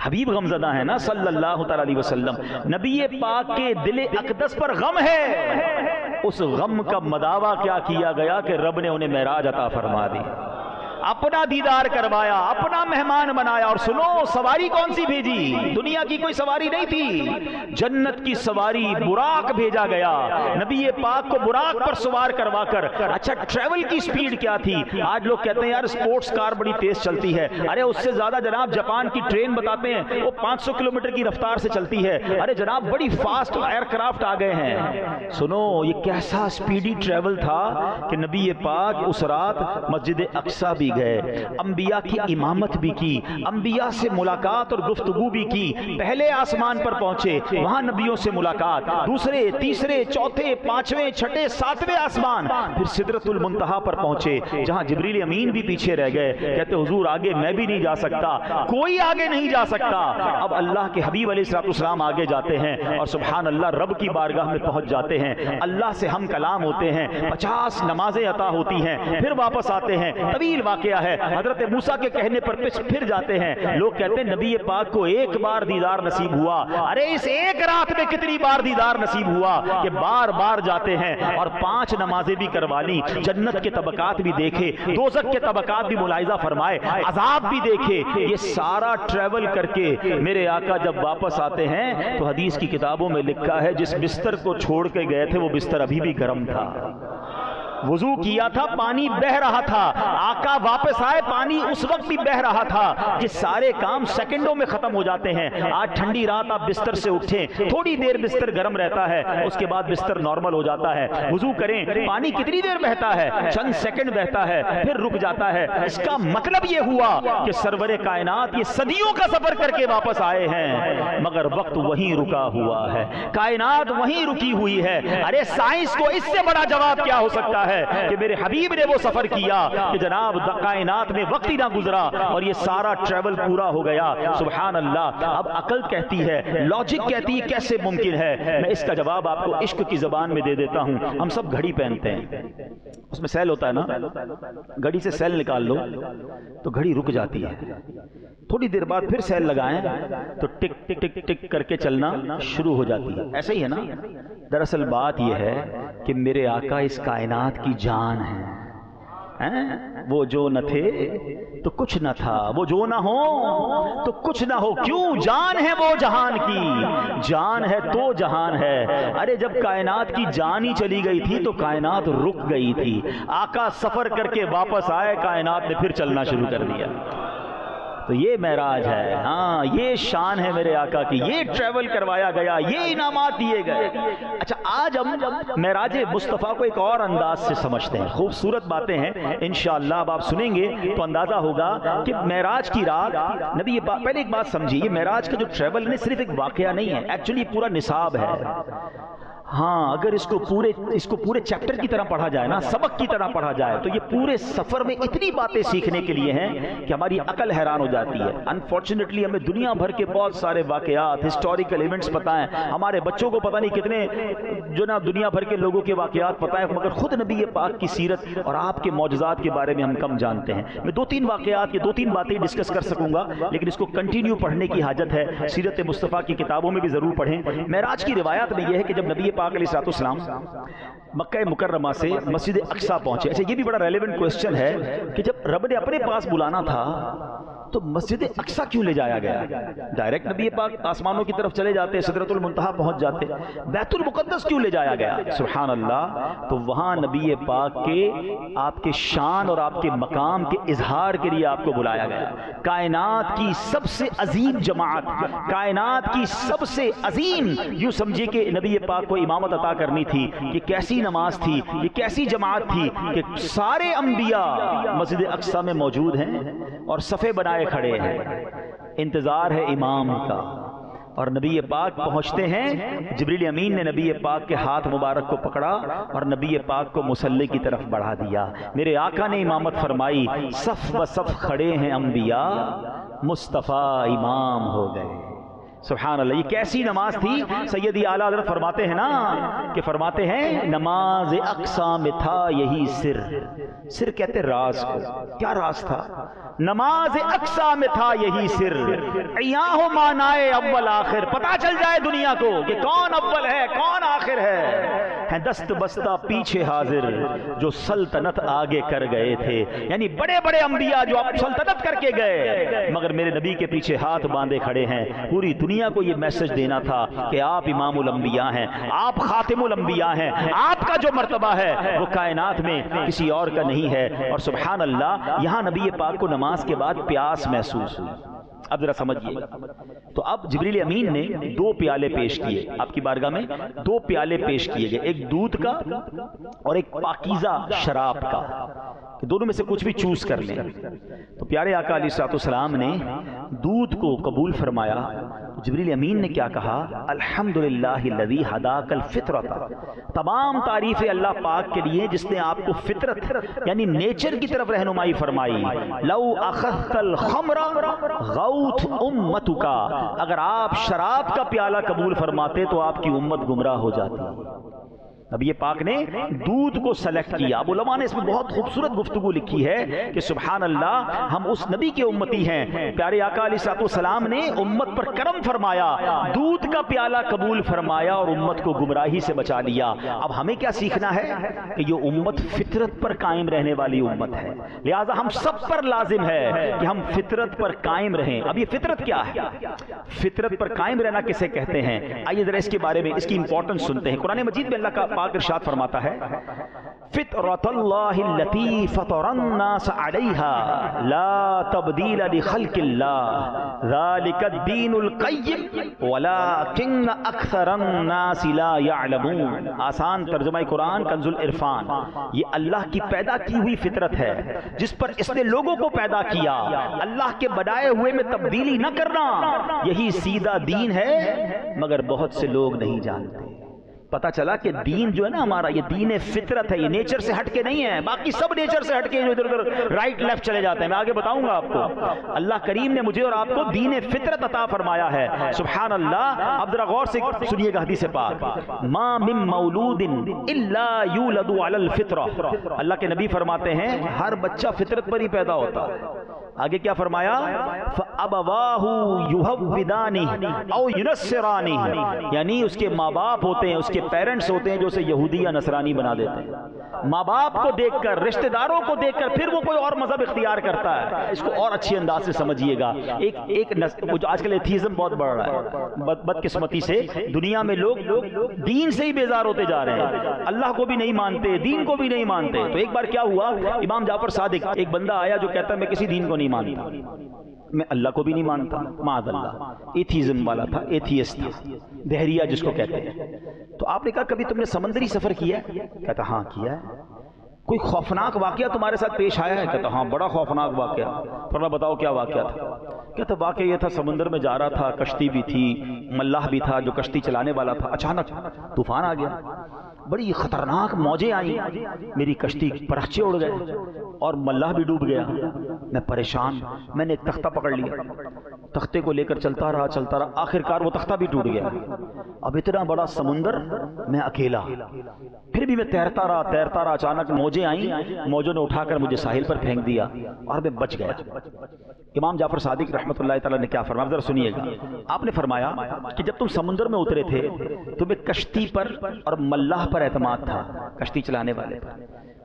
حبیب غمزدہ ہے نا صلی اللہ تعالی علیہ وسلم، نبی پاک کے دل اقدس پر غم ہے، اس غم کا مداوع کیا کیا گیا کہ رب نے انہیں معراج عطا فرما دی، اپنا دیدار کروایا، اپنا مہمان بنایا۔ اور سنو، سواری کون سی بھیجی؟ دنیا کی کوئی سواری نہیں تھی، جنت کی سواری براق بھیجا گیا، نبی پاک کو براق پر سوار کروا کر۔ اچھا، ٹریول کی سپیڈ کیا تھی؟ آج لوگ کہتے ہیں یار سپورٹس کار بڑی تیز چلتی ہے، ارے اس سے زیادہ جناب جاپان کی ٹرین بتاتے ہیں وہ 500 کلومیٹر کی رفتار سے چلتی ہے، ارے جناب بڑی فاسٹ ایئر کرافٹ آ گئے ہیں۔ سنو، یہ کیسا سپیڈی ٹریول تھا کہ نبی پاک اس رات مسجد اقصی بھی گئے، انبیاء کی امامت بھی کی، انبیاء سے ملاقات اور گفتگو بھی کی۔ پہلے آسمان پر پہنچے، وہاں نبیوں سے ملاقات، دوسرے تیسرے چوتھے پانچویں چھٹے ساتویں آسمان، پھر سدرۃ المنتہا پر پہنچے جہاں جبریل امین بھی پیچھے رہ گئے، کہتے حضور آگے میں بھی نہیں جا سکتا، کوئی آگے نہیں جا سکتا۔ اب اللہ کے حبیب علیہ الصلوۃ والسلام آگے جاتے ہیں اور سبحان اللہ رب کی بارگاہ میں پہنچ جاتے ہیں، اللہ سے ہم کلام ہوتے ہیں، 50 نمازیں عطا ہوتی ہیں، پھر واپس آتے ہیں۔ طویل واقعہ ہے، حضرت موسیٰ کے کہنے پر پھر جاتے ہیں۔ لوگ کہتے ہیں نبی پاک کو ایک بار دیدار نصیب ہوا، ارے اس ایک رات میں کتنی بار دیدار نصیب ہوا کہ بار بار جاتے ہیں اور 5 نمازیں بھی کروا لی، جنت کے طبقات بھی دیکھے، دوزخ کے طبقات بھی ملاحظہ فرمائے، عذاب بھی دیکھے۔ یہ سارا ٹریول کر کے میرے آقا جب واپس آتے ہیں تو حدیث کی کتابوں میں لکھا ہے جس بستر کو چھوڑ کے گئے تھے وہ بستر ابھی بھی گرم تھا، وضو کیا تھا پانی بہ رہا تھا، آقا واپس آئے پانی اس وقت بھی بہ رہا تھا۔ یہ سارے کام سیکنڈوں میں ختم ہو جاتے ہیں۔ آج ٹھنڈی رات آپ بستر سے اٹھیں، تھوڑی دیر بستر گرم رہتا ہے، اس کے بعد بستر نارمل ہو جاتا ہے، وضو کریں، پانی کتنی دیر بہتا ہے؟ چند سیکنڈ بہتا ہے، پھر رک جاتا ہے۔ اس کا مطلب یہ ہوا کہ سرور کائنات یہ صدیوں کا سفر کر کے واپس آئے ہیں، مگر وقت وہیں رکا ہوا ہے، کائنات وہیں رکی ہوئی ہے۔ ارے سائنس کو اس سے بڑا جواب کیا ہو سکتا ہے کہ میرے حبیب نے وہ سفر کیا کہ جناب کائنات میں وقت ہی نہ گزرا اور یہ سارا ٹریول پورا ہو گیا۔ سبحان اللہ۔ اب عقل کہتی ہے، لاجک کہتی ہے کیسے ممکن ہے؟ میں اس کا جواب آپ کو عشق کی زبان میں دے دیتا ہوں۔ ہم سب گھڑی پہنتے ہیں، اس میں سیل ہوتا ہے نا، گھڑی سے سیل نکال لو تو گھڑی رک جاتی ہے، تھوڑی دیر بعد پھر سیل لگائیں تو ٹک ٹک ٹک ٹک کر کے چلنا شروع ہو جاتی ہے۔ ایسے ہی ہے نا؟ دراصل بات یہ ہے کہ میرے آقا اس کائنات کی جان ہے، وہ جو نہ تھے تو کچھ نہ تھا، وہ جو نہ ہو تو کچھ نہ ہو، کیوں؟ جان ہے وہ جہان کی، جان ہے تو جہان ہے۔ ارے جب کائنات کی جان ہی چلی گئی تھی تو کائنات رک گئی تھی، آقا سفر کر کے واپس آئے، کائنات نے پھر چلنا شروع کر دیا۔ تو یہ معراج ہے، ہاں یہ شان ہے میرے آقا کی، یہ ٹریول کروایا گیا، یہ انعامات دیے گئے۔ اچھا آج ہم معراج مصطفیٰ کو ایک اور انداز سے سمجھتے ہیں، خوبصورت باتیں ہیں انشاءاللہ، اب آپ سنیں گے تو اندازہ ہوگا کہ معراج کی رات نبی پاک، پہلے ایک بات سمجھیے، یہ معراج کا جو ٹریول ہے صرف ایک واقعہ نہیں ہے، ایکچولی پورا نصاب ہے۔ ہاں اگر اس کو پورے چیپٹر کی طرح پڑھا جائے نا، سبق کی طرح پڑھا جائے تو یہ پورے سفر میں اتنی باتیں سیکھنے کے لیے ہیں کہ ہماری عقل حیران ہو جاتی ہے۔ انفارچونیٹلی ہمیں دنیا بھر کے بہت سارے واقعات، ہسٹوریکل ایونٹس پتہ ہیں، ہمارے بچوں کو پتہ نہیں کتنے جو نا دنیا بھر کے لوگوں کے واقعات پتہ ہیں، مگر خود نبی پاک کی سیرت اور آپ کے معجزات کے بارے میں ہم کم جانتے ہیں۔ میں 2-3 واقعات کی 2-3 باتیں ڈسکس کر سکوں گا، لیکن اس کو کنٹینیو پڑھنے کی حاجت ہے، سیرت مصطفیٰ کی کتابوں میں بھی ضرور پڑھیں۔ معراج کی روایات میں یہ ہے کہ جب نبی پاک علیہ الصلوۃ والسلام مکہ مکرمہ سے مسجد اقصیٰ پہنچے۔ اچھا یہ بھی بڑا ریلیونٹ کوسچن ہے کہ جب رب نے اپنے پاس بلانا تھا تو مسجد اقصیٰ کیوں لے جایا گیا؟ ڈائریکٹ نبی پاک آسمانوں کی طرف چلے جاتے، سدرۃ المنتہا پہنچ جاتے، بیت المقدس کیوں لے جایا گیا؟ سبحان اللہ۔ تو وہاں نبی پاک کے آپ کے شان اور آپ کے مقام کے اظہار کے لیے آپ کو بلایا گیا۔ کائنات کی سب سے عظیم جماعت، کائنات کی سب سے عظیم، یوں سمجھے کہ نبی پاک کو امامت عطا کرنی تھی، یہ کیسی نماز تھی، یہ کیسی جماعت تھی کہ سارے انبیاء مسجد اقصیٰ میں موجود ہیں اور صفے بنائے کھڑے ہیں، انتظار ہے امام کا، اور نبی پاک پہنچتے ہیں۔ جبریل امین نے نبی پاک کے ہاتھ مبارک کو پکڑا اور نبی پاک کو مصلی کی طرف بڑھا دیا۔ میرے آقا نے امامت فرمائی، صف بصف کھڑے ہیں انبیاء، مصطفیٰ امام ہو گئے۔ سبحان اللہ، یہ کیسی نماز تھی؟ سیدی اعلیٰ حضرت فرماتے ہیں نا کہ فرماتے ہیں نماز اقصیٰ میں تھا یہی سر، سر کہتے راز کو، کیا راز تھا؟ نماز اقصیٰ میں تھا یہی سر، عیاں ہو معنائے اول آخر، پتہ چل جائے دنیا کو کہ کون اول ہے کون آخر ہے، دست بستہ پیچھے حاضر جو سلطنت آگے کر گئے تھے، یعنی بڑے بڑے انبیاء جو آپ سلطنت کر کے گئے مگر میرے نبی کے پیچھے ہاتھ باندھے کھڑے ہیں۔ پوری دنیا کو یہ میسج دینا تھا کہ آپ امام الانبیاء ہیں، آپ خاتم الانبیاء ہیں، آپ کا جو مرتبہ ہے وہ کائنات میں کسی اور کا نہیں ہے۔ اور سبحان اللہ، یہاں نبی پاک کو نماز کے بعد پیاس محسوس ہوئی، اب ذرا سمجھیے، تو اب جبریل امین نے 2 پیالے پیش کیے آپ کی بارگاہ میں، 2 پیالے پیش کیے گئے، ایک دودھ کا اور ایک پاکیزہ شراب کا، کہ دونوں میں سے کچھ بھی چوز کر لیں۔ تو پیارے آقا علیہ الصلوۃ والسلام نے دودھ کو قبول فرمایا۔ جبریل امین نے کیا کہا؟ الحمدللہ الذی ہداک الفطرۃ، تمام تعریفیں اللہ پاک کے لیے جس نے آپ کو فطرت یعنی نیچر کی طرف رہنمائی فرمائی۔ لو اخذت الخمر غوت امتک، اگر آپ شراب کا پیالہ قبول فرماتے تو آپ کی امت گمراہ ہو جاتی۔ اب یہ پاک نے دودھ کو سلیکٹ کیا۔ اب علماء نے اس میں بہت خوبصورت گفتگو لکھی ہے کہ سبحان اللہ، ہم اس نبی کے امتی ہیں، پیارے آقا علیہ الصلوۃ والسلام نے امت پر کرم فرمایا، دودھ کا پیالہ قبول فرمایا اور امت کو گمراہی سے بچا لیا۔ اب ہمیں کیا سیکھنا ہے کہ یہ امت فطرت پر قائم رہنے والی امت ہے، لہذا ہم سب پر لازم ہے کہ ہم فطرت پر قائم رہیں۔ اب یہ فطرت کیا ہے؟ فطرت پر قائم رہنا کسے کہتے ہیں؟ آئیے ذرا اس کے بارے میں، اس کی امپورٹنس سنتے ہیں۔ قرآن مجید میں اللہ کا پاک ارشاد فرماتا ہے، فطرۃ اللہ التی فطر الناس علیہا لا تبدیل لخلق اللہ ذالک الدین القیم ولکن اکثر الناس لا یعلمون۔ آسان ترجمہ قرآن کنز العرفان، یہ اللہ کی پیدا کی ہوئی فطرت ہے جس پر اس نے لوگوں کو پیدا کیا، اللہ کے بنائے ہوئے میں تبدیلی نہ کرنا، یہی سیدھا دین ہے، مگر بہت سے لوگ نہیں جانتے۔ پتا چلا کہ دین جو ہے نا ہمارا، یہ دین فطرت ہے، یہ نیچر سے ہٹ کے نہیں ہے۔ باقی سب نیچر سے ہٹ کے جو ادھر ادھر رائٹ لیفٹ چلے جاتے ہیں، میں آگے بتاؤں گا آپ کو۔ اللہ کریم نے مجھے اور آپ کو دین فطرت عطا فرمایا ہے، سبحان اللہ۔ اب ذرا غور سے سنیے گا حدیث پاک، ما من مولود الا یولد علی الفطرہ، اللہ کے نبی فرماتے ہیں ہر بچہ فطرت پر ہی پیدا ہوتا ہے۔ آگے کیا فرمایا؟ فَأَبَوَاهُ يُهَوِّدَانِهِ أَوْ يُنَصِّرَانِهِ، یعنی اس کے ماں باپ ہوتے ہیں، اس کے پیرنٹس ہوتے ہیں جو اسے یہودی یا نصرانی بنا دیتے ہیں۔ ماں باپ کو دیکھ کر، رشتہ داروں کو دیکھ کر پھر وہ کوئی اور مذہب اختیار کرتا ہے۔ اس کو اور اچھی انداز سے سمجھیے گا۔ ایک جو آج کل ایتھیزم بہت بڑھ رہا ہے، بدقسمتی سے دنیا میں لوگ دین سے ہی بیزار ہوتے جا رہے ہیں، اللہ کو بھی نہیں مانتے، دین کو بھی نہیں مانتے۔ تو ایک بار کیا ہوا، امام جعفر صادق، ایک بندہ آیا جو کہتا ہے میں کسی دین کو نہیں مانتا، میں اللہ کو بھی نہیں مانتا، معاذ اللہ، ایتھیزم والا تھا، ایتھیسٹ تھا، دہریہ جس کو کہتے ہیں۔ تو آپ نے کہا کبھی تم نے سمندری سفر کیا ہے؟ کہتا ہاں کیا ہے۔ کوئی خوفناک واقعہ تمہارے ساتھ پیش آیا ہے؟ کہتا ہاں بڑا خوفناک واقعہ۔ فرمایا بتاؤ کیا واقعہ تھا؟ کہتا واقعہ یہ تھا، سمندر میں جا رہا تھا، کشتی بھی تھی، ملاح بھی تھا جو کشتی چلانے والا تھا، اچانک طوفان آ گیا، بڑی خطرناک موجیں آئیں، میری کشتی پرخچے اڑ گئے اور ملاح بھی ڈوب گیا۔ میں پریشان، میں نے ایک تختہ پکڑ لیا، تختے کو لے کر چلتا رہا، آخر کار وہ تختہ بھی ٹوٹ گیا۔ اب اتنا بڑا سمندر، میں اکیلا، پھر بھی میں تیرتا رہا، اچانک موجیں آئیں، موجوں نے اٹھا کر مجھے ساحل پر پھینک دیا اور میں بچ گیا۔ امام جعفر صادق رحمۃ اللہ تعالیٰ نے کیا فرمایا، ذرا سنیے گا۔ آپ نے فرمایا کہ جب تم سمندر میں اترے تھے تمہیں کشتی پر اور ملاح پر اعتماد تھا، کشتی چلانے والے پر۔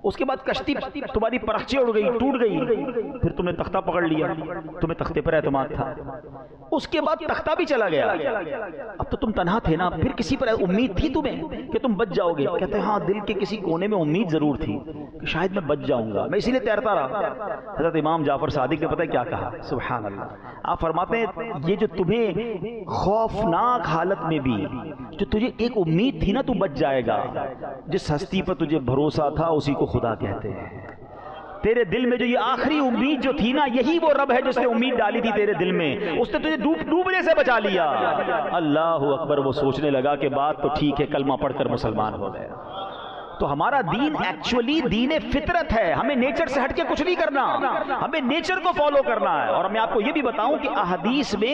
اس کے بعد کشتی تمہاری پرخچے اڑ گئی، ٹوٹ گئی، پھر تم نے تختہ پکڑ لیا، تمہیں تختے پر اعتماد تھا۔ اس کے بعد تختہ بھی چلا گیا، اب تو تم تنہا تھے نا، پھر کسی پر امید تھی تمہیں کہ تم بچ جاؤ گے؟ کہتے ہیں ہاں، دل کے کسی کونے میں امید ضرور تھی کہ شاید میں بچ جاؤں گا، میں اسی لیے تیرتا رہا۔ حضرت امام جعفر صادق نے پتہ کیا کہا، سبحان اللہ، آپ فرماتے ہیں یہ جو تمہیں خوفناک حالت میں بھی جو تجھے ایک امید تھی نا تو بچ جائے گا، جس ہستی پر تجھے بھروسہ تھا اسی کو خدا کہتے ہیں۔ تیرے دل میں جو یہ آخری امید جو تھی نا، یہی وہ رب ہے جس نے امید ڈالی تھی تیرے دل میں، اس نے تجھے ڈوبنے سے بچا لیا۔ اللہ اکبر، وہ سوچنے لگا کہ بات تو ٹھیک ہے، کلمہ پڑھ کر مسلمان ہو گیا۔ تو ہمارا دین ایکچولی دین فطرت ہے، ہمیں نیچر سے ہٹ کے کچھ نہیں کرنا، ہمیں نیچر کو فالو کرنا ہے۔ اور میں آپ کو یہ بھی بتاؤں کہ احادیث میں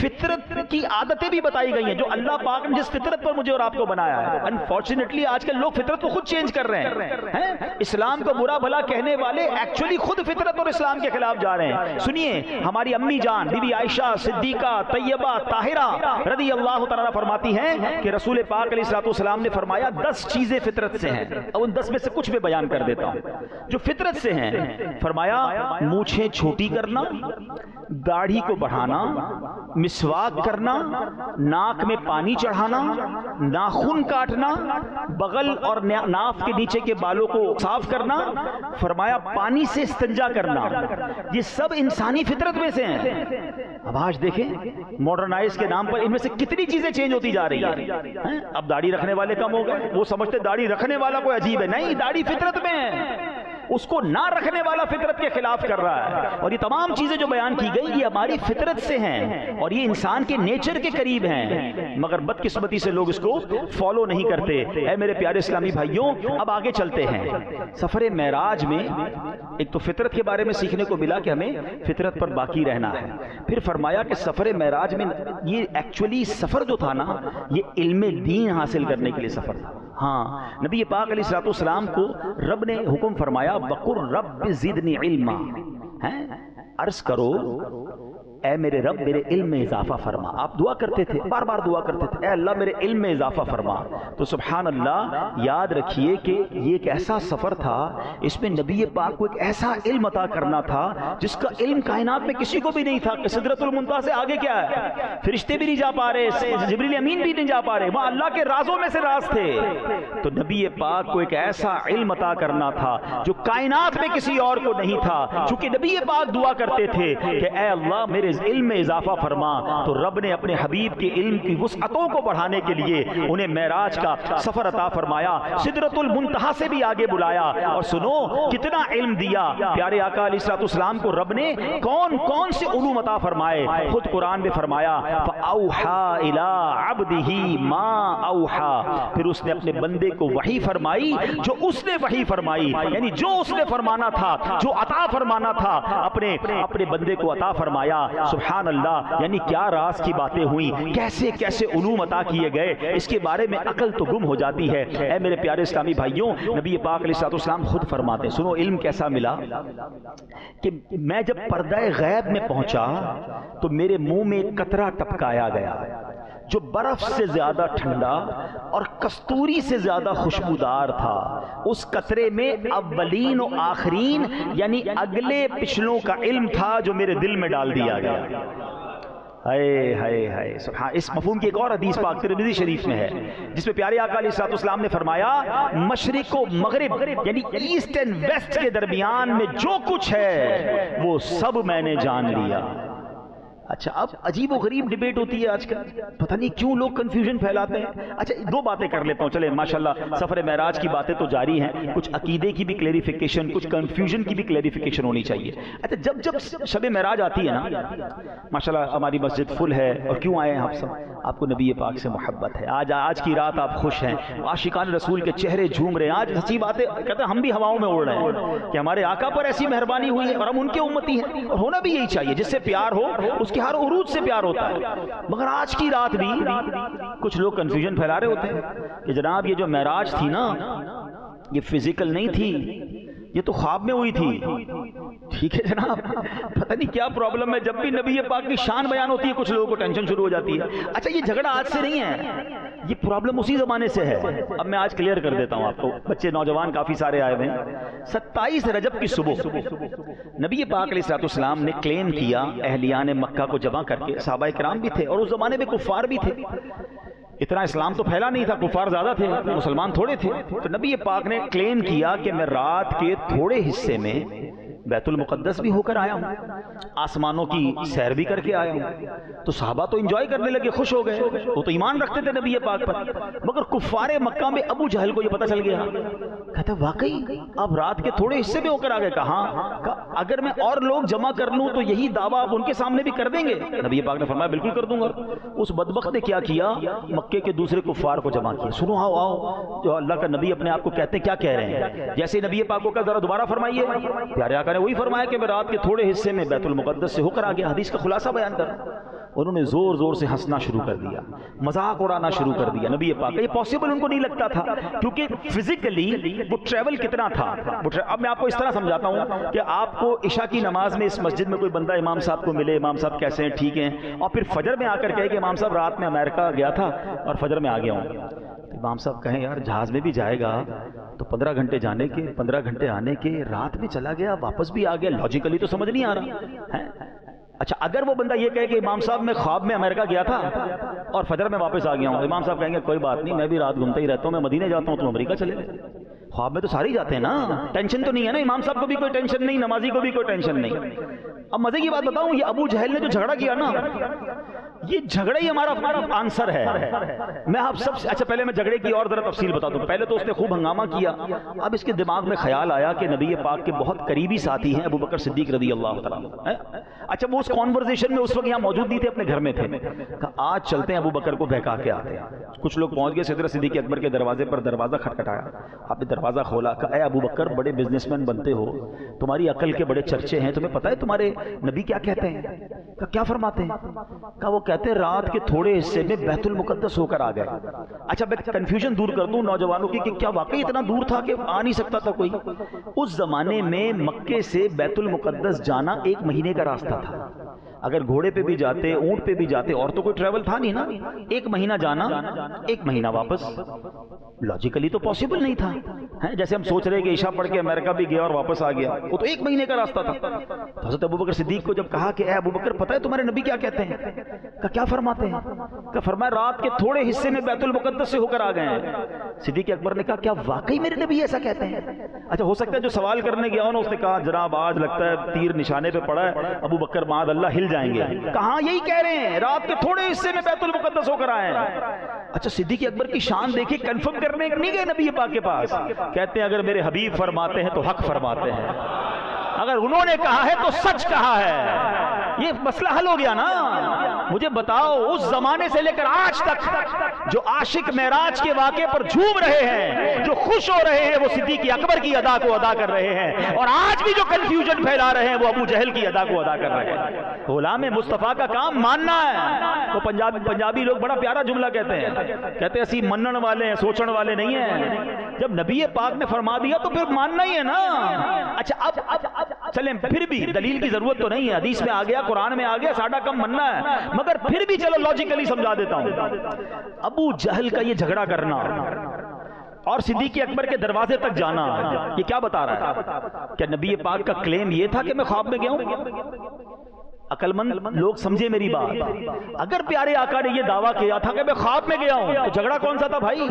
فطرت کی عادتیں بھی بتائی گئی ہیں، جو اللہ پاک نے جس فطرت پر مجھے اور آپ کو بنایا ہے۔ انفارچونیٹلی آج کل لوگ فطرت کو خود چینج کر رہے ہیں، اسلام کو برا بھلا کہنے والے ایکچولی خود فطرت اور اسلام کے خلاف جا رہے ہیں۔ سنیے، ہماری امی جان بی بی عائشہ صدیقہ طیبہ طاہرہ رضی اللہ تعالیٰ فرماتی ہیں کہ رسول پاک علیہ الصلوۃ والسلام نے فرمایا 10 چیزیں فطرت سے ہیں۔ ہیں، اب ان 10 میں سے کچھ میں بیان کر دیتا ہوں جو فطرت سے ہیں۔ فرمایا مونچھیں چھوٹی کرنا، داڑھی کو بڑھانا، مسواک کرنا، ناک میں پانی چڑھانا، ناخن کاٹنا، بغل اور ناف کے نیچے کے بالوں کو صاف کرنا، فرمایا پانی سے استنجا کرنا، یہ سب انسانی فطرت میں سے ہیں۔ اب آج دیکھیں ماڈرنائز کے نام پر ان میں سے کتنی چیزیں چینج ہوتی جا رہی ہیں۔ اب داڑھی رکھنے والے کم ہو گئے، وہ سمجھتے داڑھی رکھنے والا کوئی عجیب ہے، نہیں، داڑھی فطرت میں ہے، اس کو نہ رکھنے والا فطرت کے خلاف کر رہا ہے۔ اور یہ تمام چیزیں جو بیان کی گئی یہ ہماری فطرت سے ہیں اور یہ انسان کے نیچر کے قریب ہیں، مگر بدقسمتی سے لوگ اس کو فالو نہیں کرتے۔ اے میرے پیارے اسلامی بھائیوں، اب آگے چلتے ہیں۔ سفر معراج میں ایک تو فطرت کے بارے میں سیکھنے کو ملا کہ ہمیں فطرت پر باقی رہنا ہے، پھر فرمایا کہ سفر معراج میں یہ ایکچولی سفر جو تھا نا یہ علم دین حاصل کرنے کے لیے سفر تھا۔ ہاں، نبی پاک علیہ الصلوۃ والسلام کو رب نے حکم فرمایا وَقُلْ رَبِّ زِدْنِی عِلْمًا، عرض کرو اے میرے رب میرے علم میں اضافہ فرما۔ آپ دعا کرتے تھے، بار بار دعا کرتے تھے، اے اللہ میرے علم میں اضافہ فرما۔ تو سبحان اللہ، یاد رکھیے کہ یہ ایک ایسا سفر تھا، اس میں نبی پاک کو ایک ایسا علم عطا کرنا تھا جس کا علم کائنات میں کسی کو بھی نہیں تھا کہ سدرۃ المنتہا سے آگے کیا ہے، فرشتے بھی نہیں جا پا رہے، جبریل امین بھی نہیں جا پا رہے، وہاں اللہ کے رازوں میں سے راز تھے۔ تو نبی پاک کو ایک ایسا علم عطا کرنا تھا جو کائنات میں کسی اور کو نہیں تھا، چونکہ نبی پاک دعا کرتے تھے کہ اے اللہ میرے علم میں اضافہ فرما، تو رب نے اپنے حبیب کے علم کی وسعتوں کو بڑھانے کے لیے انہیں معراج کا سفر عطا فرمایا، سدرۃ المنتہا سے بھی آگے بلایا۔ اور سنو کتنا علم دیا پیارے آقا علیہ الصلوۃ والسلام کو رب نے، کون کون سے علوم عطا فرمائے، خود قرآن میں فرمایا فَأَوْحَى إِلَىٰ عَبْدِهِ مَا أَوْحَى، پھر اس نے اپنے بندے کو وحی فرمائی جو اس نے وحی فرمائی، یعنی جو اس نے فرمانا تھا، جو عطا فرمانا تھا اپنے بندے کو عطا فرمایا۔ سبحان اللہ، یعنی کیا راز کی باتیں ہوئیں، کیسے کیسے علوم عطا کیے گئے، اس کے بارے میں عقل تو گم ہو جاتی ہے۔ اے میرے پیارے اسلامی بھائیوں، نبی پاک علیہ الصلوۃ والسلام خود فرماتے ہیں، سنو علم کیسا ملا، کہ میں جب پردہ غیب میں پہنچا تو میرے منہ میں ایک قطرہ ٹپکایا گیا جو برف سے زیادہ ٹھنڈا اور کستوری سے زیادہ خوشبودار تھا۔ اس قطرے میں اولین و آخرین یعنی اگلے پچھلوں کا علم تھا جو میرے دل میں ڈال دیا گیا۔ ہائے ہائے ہائے سبحان۔ اس مفہوم کی ایک اور حدیث پاک ترمذی شریف میں ہے جس میں پیارے آقا علیہ الصلوۃ والسلام نے فرمایا مشرق و مغرب یعنی ایسٹ اینڈ ویسٹ کے درمیان میں جو کچھ ہے وہ سب میں نے جان لیا۔ اچھا، اب عجیب و غریب ڈیبیٹ ہوتی ہے آج کل، پتہ نہیں کیوں لوگ کنفیوژن پھیلاتے ہیں۔ اچھا دو باتیں کر لیتا ہوں، چلیں ماشاءاللہ سفر معراج کی باتیں تو جاری ہیں، کچھ عقیدے کی بھی کلیریفیکیشن، کچھ کنفیوژن کی بھی کلیریفیکیشن ہونی چاہیے۔ اچھا جب شب معراج آتی ہے نا، ماشاءاللہ ہماری مسجد فل ہے، اور کیوں آئے ہیں آپ سب؟ آپ کو نبی پاک سے محبت ہے، آج کی رات آپ خوش ہیں، عاشقان رسول کے چہرے جھوم رہے ہیں۔ آج سچی بات ہے، کہتے ہیں ہم بھی ہواؤں میں اڑ رہے ہیں کہ ہمارے آقا پر ایسی مہربانی ہوئی ہے اور ہم ان کے امتی ہیں، اور ہونا بھی یہی چاہیے، جس سے پیار ہو اس کے ہر عروج سے پیار ہوتا ہے۔ مگر آج کی رات بھی کچھ لوگ کنفیوژن پھیلا رہے ہوتے ہیں کہ جناب یہ جو معراج تھی نا یہ فزیکل نہیں تھی، یہ تو خواب میں ہوئی تھی۔ ٹھیک ہے جناب، پتہ نہیں کیا پرابلم ہے، جب بھی نبی پاک کی شان بیان ہوتی ہے کچھ لوگوں کو ٹینشن شروع ہو جاتی ہے۔ اچھا یہ جھگڑا آج سے نہیں ہے، یہ پرابلم اسی زمانے سے ہے۔ اب میں آج کلیئر کر دیتا ہوں آپ کو، بچے نوجوان کافی سارے آئے ہوئے ہیں۔ 27 رجب کی صبح نبی پاک علیہ الصلوۃ والسلام نے کلیم کیا، اہلیان مکہ کو جمع کر کے، صحابہ کرام بھی تھے اور اس زمانے میں کفار بھی تھے، اتنا اسلام تو پھیلا نہیں تھا، کفار زیادہ تھے، مسلمان تھوڑے تھے۔ تو نبی پاک نے کلیم کیا کہ میں رات کے تھوڑے حصے میں بیت المقدس بھی ہو کر آیا ہوں، آسمانوں کی سیر بھی کر کے آیا ہوں۔ تو صحابہ تو انجوائے کرنے لگے، خوش ہو گئے، وہ تو ایمان رکھتے تھے نبی پاک پر۔ مگر کفار مکہ میں ابو جہل کو یہ پتہ چل گیا، کہتا واقعی آپ رات کے تھوڑے حصے میں ہو کر آ گئے۔ کہا اگر میں اور لوگ جمع کر لوں تو یہی دعویٰ آپ ان کے سامنے بھی کر دیں گے؟ نبی پاک نے فرمایا بالکل کر دوں گا۔ اس بدبخت نے کیا کیا، مکے کے دوسرے کفار کو جمع کیا۔ سنو آؤ آؤ، جو اللہ کا نبی اپنے آپ کو کہتے ہیں کیا کہہ رہے ہیں؟ جیسے نبی پاک کو کہا ذرا دوبارہ فرمائیے، پیارے آقا نے وہی فرمایا کہ میں رات کے تھوڑے حصے میں بیت المقدس سے ہو کر آ گیا۔ حدیث کا خلاصہ بیان کر، انہوں نے زور زور سے ہنسنا شروع کر دیا، مذاق اڑانا شروع کر دیا نبی پاک کا۔ یہ پاسبل ان کو نہیں لگتا تھا کیونکہ فزیکلی وہ ٹریول کتنا تھا۔ اب میں آپ کو اس طرح سمجھاتا ہوں کہ آپ کو عشاء کی نماز میں اس مسجد میں کوئی بندہ امام صاحب کو ملے، امام صاحب کیسے ہیں، ٹھیک ہیں، اور پھر فجر میں آ کر کہے کہ امام صاحب رات میں امریکہ گیا تھا اور فجر میں آ گیا ہوں، امام صاحب کہیں یار جہاز میں بھی جائے گا تو 15 گھنٹے جانے کے 15 گھنٹے آنے کے، رات میں چلا گیا واپس بھی آ گیا، لاجیکلی تو سمجھ نہیں آ رہا ہے۔ اچھا اگر وہ بندہ یہ کہے کہ امام صاحب میں خواب میں امریکہ گیا تھا اور فجر میں واپس آ گیا ہوں، امام صاحب کہیں گے کوئی بات نہیں، میں بھی رات گھومتا ہی رہتا ہوں، میں مدینے جاتا ہوں، تم امریکہ چلے گئے۔ خواب میں تو سارے ہی جاتے ہیں نا، ٹینشن تو نہیں ہے نا، امام صاحب کو بھی کوئی ٹینشن نہیں، نمازی کو بھی کوئی ٹینشن نہیں۔ اب مزے کی بات بتاؤں، یہ ابو جہل نے جو جھگڑا کیا نا، یہ جھگڑا ہی ہمارا آنسر ہے۔ میں آپ سب سے اچھا پہلے میں جھگڑے کی اور ذرا تفصیل بتا دوں۔ پہلے تو اس نے خوب ہنگامہ کیا، اب اس کے دماغ میں خیال آیا کہ نبی پاک کے بہت قریبی ساتھی ہیں ابو بکر صدیق رضی اللہ تعالیٰ۔ اچھا وہ اس کانورزیشن میں اس وقت یہاں موجود نہیں تھے، اپنے گھر میں تھے، کہا آج چلتے ہیں ابو بکر کو بہکا کے آتے ہیں۔ کچھ لوگ پہنچ گئے سیدنا صدیق اکبر کے دروازے پر، دروازہ کھٹکھٹایا، آپ نے دروازہ کھولا، کہا اے ابو بکر بڑے بزنس مین بنتے ہو، تمہاری عقل کے بڑے چرچے ہیں، تمہیں پتہ ہے تمہارے نبی کیا کہتے ہیں؟ کہا کیا فرماتے ہیں؟ کہا وہ کہتے ہیں رات کے تھوڑے حصے میں بیت المقدس ہو کر آ گئے۔ اچھا میں کنفیوژن دور کر دوں نوجوانوں کی کہ کیا واقعی اتنا دور تھا کہ آ نہیں سکتا تھا کوئی؟ اس زمانے میں مکے سے بیت المقدس جانا 1 مہینے کا راستہ تھا، اگر گھوڑے پہ بھی جاتے، اونٹ پہ بھی جاتے، اور تو کوئی ٹریول تھا نہیں نا، 1 مہینہ جانا 1 مہینہ واپس، لاجیکلی تو پاسبل نہیں تھا۔ جیسے ہم سوچ رہے کہ عشاء پڑھ کے امریکہ بھی گیا اور واپس آ گیا، وہ تو 1 مہینے کا راستہ تھا۔ حضرت ابوبکر صدیق کو جب کہا کہ اے ابوبکر پتہ ہے تمہارے نبی کیا کہتے ہیں؟ کہ کیا فرماتے ہیں؟ کہ فرمایا رات کے تھوڑے حصے میں بیت المقدس سے ہو کر آ گئے ہیں۔ صدیق اکبر نے کہا کیا واقعی میرے نبی ایسا کہتے ہیں؟ اچھا ہو سکتا ہے جو سوال کرنے گیا ہو نا، اس نے کہا جناب آج لگتا ہے تیر نشانے پہ پڑا ہے، ابوبکر معاذ اللہ ہل جائیں گے۔ کہاں یہی کہہ رہے ہیں رات کے تھوڑے حصے میں بیت المقدس ہو کر آئے ہیں۔ اچھا صدیق اکبر کی شان دیکھیں، کنفرم کرنے نہیں گئے نبی پاک کے پاس، کہتے ہیں اگر میرے حبیب فرماتے ہیں تو حق فرماتے ہیں، اگر انہوں نے کہا ہے تو سچ کہا ہے۔ یہ مسئلہ حل ہو گیا نا۔ مجھے بتاؤ اس زمانے سے لے کر آج تک جو عاشق معراج کے واقعے پر جھوم رہے ہیں، جو خوش ہو رہے ہیں، وہ صدیق اکبر کی ادا کو ادا کر رہے ہیں، اور آج بھی جو کنفیوژن پھیلا رہے ہیں وہ ابو جہل کی ادا کو ادا کر رہے ہیں۔ غلام مصطفیٰ کا کام ماننا ہے۔ وہ پنجابی لوگ بڑا پیارا جملہ کہتے ہیں، کہتے ہیں اسی منن والے ہیں، سوچن والے نہیں ہیں۔ جب نبی پاک نے فرما دیا تو پھر ماننا ہی ہے نا۔ اچھا اب چلیں، پھر بھی دلیل کی ضرورت تو نہیں ہے، حدیث میں آ گیا، قرآن میں آ گیا، ساڈا کم مننا ہے، مگر پھر بھی چلو لاجیکلی سمجھا دیتا ہوں۔ ابو جہل کا یہ جھگڑا کرنا اور صدیق اکبر کے دروازے تک جانا، یہ کیا بتا رہا ہے؟ کیا نبی پاک کا کلیم یہ تھا کہ میں خواب میں گیا ہوں؟ عقل مند لوگ سمجھے میری بات۔ اگر پیارے آقا نے یہ دعویٰ کیا تھا کہ میں خواب میں گیا ہوں تو جھگڑا کون سا تھا بھائی؟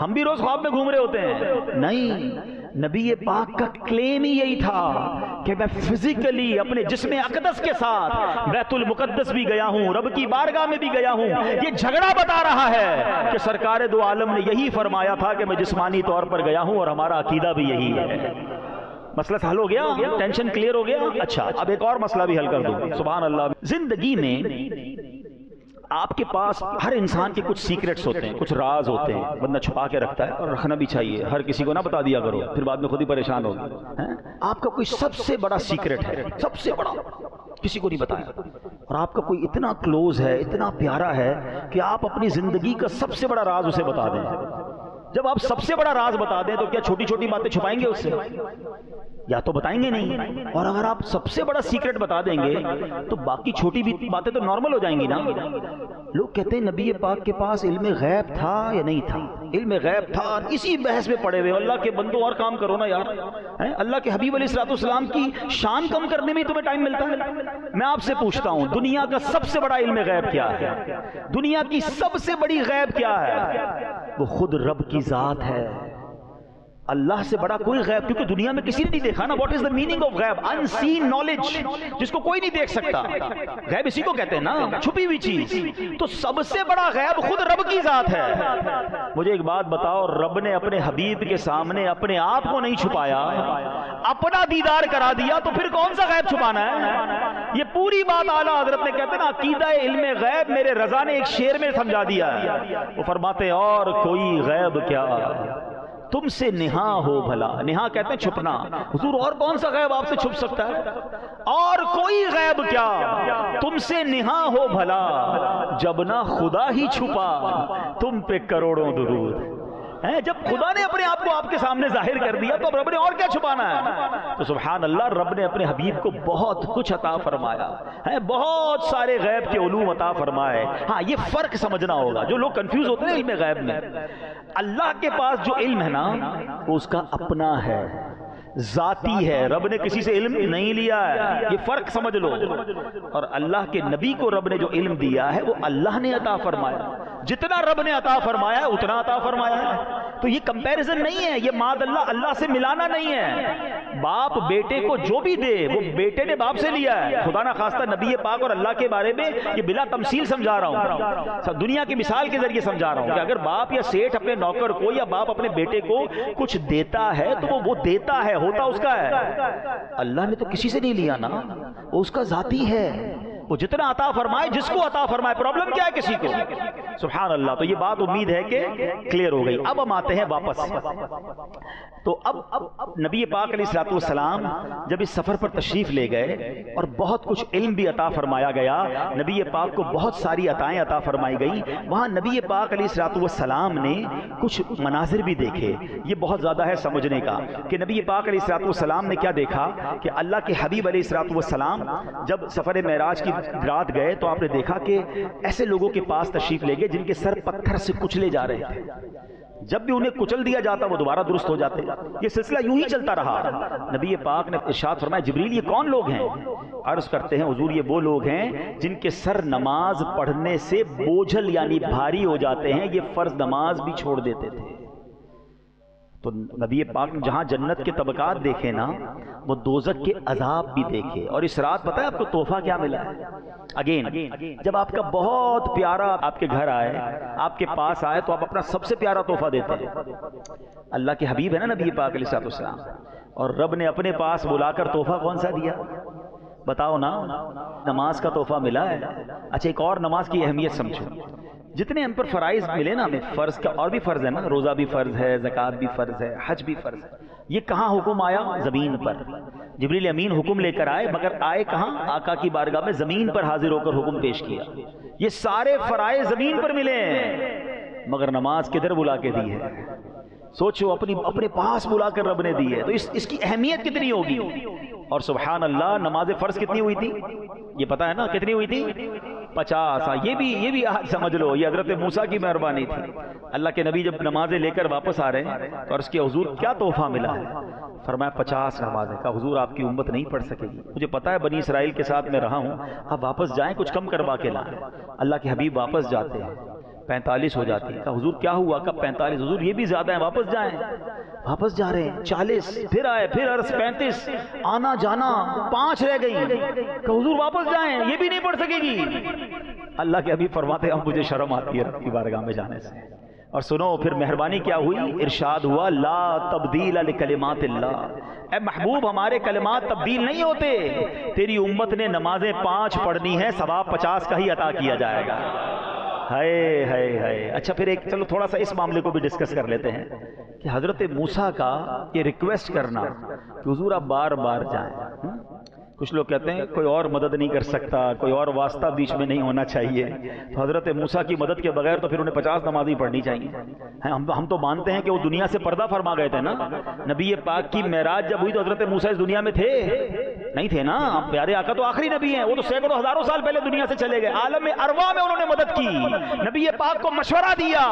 ہم بھی روز خواب میں گھوم رہے ہوتے ہیں۔ نہیں، نبی پاک کا کلیم ہی یہی تھا کہ میں فزیکلی اپنے جسم اقدس کے ساتھ بیت المقدس بھی گیا ہوں، رب کی بارگاہ میں بھی گیا ہوں۔ یہ جھگڑا بتا رہا ہے کہ سرکار دو عالم نے یہی فرمایا تھا کہ میں جسمانی طور پر گیا ہوں، اور ہمارا عقیدہ بھی یہی ہے۔ مسئلہ حل ہو گیا، ٹینشن کلیئر ہو گیا۔ اچھا اب ایک اور مسئلہ بھی حل کر دوں۔ سبحان اللہ، زندگی میں آپ کے پاس ہر انسان کے کچھ سیکرٹس ہوتے ہیں، کچھ راز ہوتے ہیں، بندہ چھپا کے رکھتا ہے، اور رکھنا بھی چاہیے، ہر کسی کو نہ بتا دیا کرو، پھر بعد میں خود ہی پریشان ہوگا۔ آپ کا کوئی سب سے بڑا سیکرٹ ہے، سب سے بڑا، کسی کو نہیں بتایا، اور آپ کا کوئی اتنا کلوز ہے، اتنا پیارا ہے کہ آپ اپنی زندگی کا سب سے بڑا راز اسے بتا دیں۔ جب آپ سب سے بڑا راز بتا دیں تو کیا چھوٹی چھوٹی باتیں چھپائیں گے اس سے؟ یا تو بتائیں گے نہیں۔ اور اگر آپ سب سے بڑا سیکرٹ بتا دیں گے تو باقی چھوٹی بھی باتیں تو نارمل ہو جائیں گی نا۔ لوگ کہتے ہیں نبی پاک کے پاس علم غیب تھا یا نہیں تھا، علم غیب تھا، اسی بحث میں پڑے ہوئے۔ اللہ کے بندوں اور کام کرو نا یار، اللہ کے حبیب علیہ الصلوۃ والسلام کی شان کم کرنے میں تمہیں ٹائم ملتا ہے؟ میں آپ سے پوچھتا ہوں دنیا کا سب سے بڑا علم غیب کیا ہے؟ دنیا کی سب سے بڑی غیب کیا ہے؟ وہ خود رب کی ذات ہے۔ اللہ سے بڑا کوئی غیب، کیونکہ دنیا میں کسی نے نہیں دیکھا نا۔ What is the meaning of غیب؟ ان سین نالج، جس کو کوئی نہیں دیکھ سکتا۔ غیب اسی کو کہتے ہیں نا، چھپی ہوئی چیز۔ تو سب سے بڑا غیب خود رب کی ذات ہے۔ مجھے ایک بات بتاؤ، رب نے اپنے حبیب کے سامنے اپنے آپ کو نہیں چھپایا، اپنا دیدار کرا دیا، تو پھر کون سا غیب چھپانا ہے؟ یہ پوری بات اعلیٰ حضرت نے کہتے ہیں نا، عقیدہ علم غیب میرے رضا نے ایک شعر میں سمجھا دیا ہے۔ وہ فرماتے ہیں اور کوئی غیب کیا تم سے نہاں ہو بھلا۔ نہاں کہتے ہیں چھپنا۔ حضور اور کون سا غیب آپ سے چھپ سکتا ہے؟ اور کوئی غیب کیا تم سے نہاں ہو بھلا، جب نہ خدا ہی چھپا تم پہ کروڑوں درود۔ جب خدا نے اپنے آپ کو آپ کے سامنے ظاہر کر دیا تو اب رب نے اور کیا چھپانا ہے؟ تو سبحان اللہ، رب نے اپنے حبیب کو بہت کچھ عطا فرمایا ہے، بہت سارے غیب کے علوم عطا فرمائے۔ ہاں یہ فرق سمجھنا ہوگا، جو لوگ کنفیوز ہوتے ہیں علم غیب میں، اللہ کے پاس جو علم ہے نا وہ اس کا اپنا ہے، ذاتی ہے، رب نے کسی سے علم نہیں لیا ہے، یہ فرق سمجھ لو۔ اور اللہ کے نبی کو رب نے جو علم دیا ہے وہ اللہ نے عطا فرمایا، جتنا رب نے عطا فرمایا ہے اتنا عطا فرمایا ہے۔ تو یہ کمپیریزن نہیں ہے، یہ ماد اللہ سے ملانا نہیں ہے۔ باپ بیٹے کو جو بھی دے وہ بیٹے نے باپ سے لیا ہے، خدا نہ خواستہ نبی پاک اور اللہ کے بارے میں یہ بلا تمثیل سمجھا رہا ہوں، دنیا کی مثال کے ذریعے سمجھا رہا ہوں کہ اگر باپ یا سیٹھ اپنے نوکر کو یا باپ اپنے بیٹے کو کچھ دیتا ہے تو وہ دیتا ہے، ہوتا اس کا ہے۔ اللہ نے تو کسی سے نہیں لیا نا، وہ اس کا ذاتی ہے، وہ جتنا عطا فرمائے جس کو عطا فرمائے، پرابلم کیا ہے کسی کو؟ سبحان اللہ۔ تو یہ بات امید ہے کہ کلیئر ہو گئی۔ اب ہم آتے ہیں واپس، تو اب نبی پاک علیہ الصلوۃ والسلام جب اس سفر پر تشریف لے گئے اور بہت کچھ علم بھی عطا فرمایا گیا، نبی پاک کو بہت ساری عطائیں عطا فرمائی گئی، وہاں نبی پاک علیہ الصلوۃ والسلام نے کچھ مناظر بھی دیکھے۔ یہ بہت زیادہ ہے سمجھنے کا کہ نبی پاک علیہ الصلوۃ والسلام نے کیا دیکھا کہ اللہ کے حبیب علیہ الصلوۃ والسلام جب سفر معراج کی رات گئے تو آپ نے دیکھا کہ ایسے لوگوں کے پاس تشریف لے گئے جن کے سر پتھر سے کچلے جا رہے تھے، جب بھی انہیں کچل دیا جاتا وہ دوبارہ درست ہو جاتے۔ یہ سلسلہ یوں ہی چلتا رہا۔ نبی پاک نے ارشاد فرمایا، جبریل یہ کون لوگ ہیں؟ عرض کرتے ہیں حضور یہ وہ لوگ ہیں جن کے سر نماز پڑھنے سے بوجھل یعنی بھاری ہو جاتے ہیں، یہ فرض نماز بھی چھوڑ دیتے تھے۔ تو نبی پاک نے جہاں جنت کے طبقات دیکھے نا، وہ دوزخ کے عذاب بھی دیکھے۔ اور اس رات پتہ ہے آپ کو تحفہ کیا ملا ہے؟ اگین جب آپ کا بہت پیارا آپ کے گھر آئے، آپ کے پاس آئے، تو آپ اپنا سب سے پیارا تحفہ دیتے ہیں۔ اللہ کے حبیب ہے نا نبی پاک علیہ الصلوۃ والسلام، اور رب نے اپنے پاس بلا کر تحفہ کون سا دیا؟ بتاؤ نا، نماز کا تحفہ ملا ہے۔ اچھا ایک اور نماز کی اہمیت سمجھو، جتنے ہم پر فرائض ملے نا ہمیں، فرض کا اور بھی فرض ہے نا، روزہ بھی فرض ہے، زکوٰۃ بھی فرض ہے، حج بھی فرض ہے، یہ کہاں حکم آیا؟ زمین پر۔ جبریل امین حکم لے کر آئے، مگر آئے کہاں؟ آقا کی بارگاہ میں زمین پر حاضر ہو کر حکم پیش کیا۔ یہ سارے فرائض زمین پر ملے ہیں، مگر نماز کدھر بلا کے دی ہے؟ سوچو، اپنے پاس بلا کر رب نے دی ہے، تو اس کی اہمیت کتنی ہوگی؟ اور سبحان اللہ، نماز فرض کتنی ہوئی تھی؟ یہ پتا ہے نا کتنی ہوئی تھی؟ 50۔ یہ بھی آج سمجھ لو، یہ حضرت موسیٰ کی مہربانی تھی۔ اللہ کے نبی جب نمازیں لے کر واپس آ رہے ہیں تو عرض کیا حضور کیا تحفہ ملا ہے؟ فرمایا 50 نمازیں۔ کہا حضور آپ کی امت نہیں پڑھ سکے گی، مجھے پتا ہے بنی اسرائیل کے ساتھ میں رہا ہوں، آپ واپس جائیں کچھ کم کروا کے لائیں۔ اللہ کے حبیب واپس جاتے ہیں، 45 ہو جاتی ہے۔ کہا حضور کیا ہوا؟ کہا 45۔ حضور یہ بھی زیادہ ہیں، واپس جائیں۔ واپس جا رہے ہیں 40، پھر آئے، پھر عرض 35، آنا جانا 5 رہ گئی۔ کہ حضور واپس جائیں، یہ بھی نہیں پڑھ سکے گی۔ اللہ کے حبیب فرماتے ہیں اب مجھے شرم آتی ہے رب کی بارگاہ میں جانے سے۔ اور سنو پھر مہربانی کیا ہوئی؟ ارشاد ہوا لا تبدیل لکلمات اللہ، اے محبوب ہمارے کلمات تبدیل نہیں ہوتے، تیری امت نے نمازیں 5 پڑھنی ہیں، ثواب 50 کا ہی عطا کیا جائے گا۔ ہائے ہائے ہائے۔ اچھا پھر ایک چلو تھوڑا سا اس معاملے کو بھی ڈسکس کر لیتے ہیں کہ حضرت موسیٰ کا یہ ریکویسٹ کرنا کہ حضور آپ بار بار جائیں، کچھ لوگ کہتے ہیں کوئی اور مدد نہیں کر سکتا، کوئی اور واسطہ بیچ میں نہیں ہونا چاہیے، تو حضرت موسیٰ کی مدد کے بغیر تو پھر انہیں 50 نمازیں پڑھنی چاہیے۔ ہم تو مانتے ہیں کہ وہ دنیا سے پردہ فرما گئے تھے نا، نبی پاک کی معراج جب ہوئی تو حضرت موسیٰ اس دنیا میں تھے نہیں تھے نا، پیارے آقا تو آخری نبی ہیں، وہ تو سینکڑوں ہزاروں سال پہلے دنیا سے چلے گئے، عالم ارواح میں انہوں نے مدد کی، نبی پاک کو مشورہ دیا۔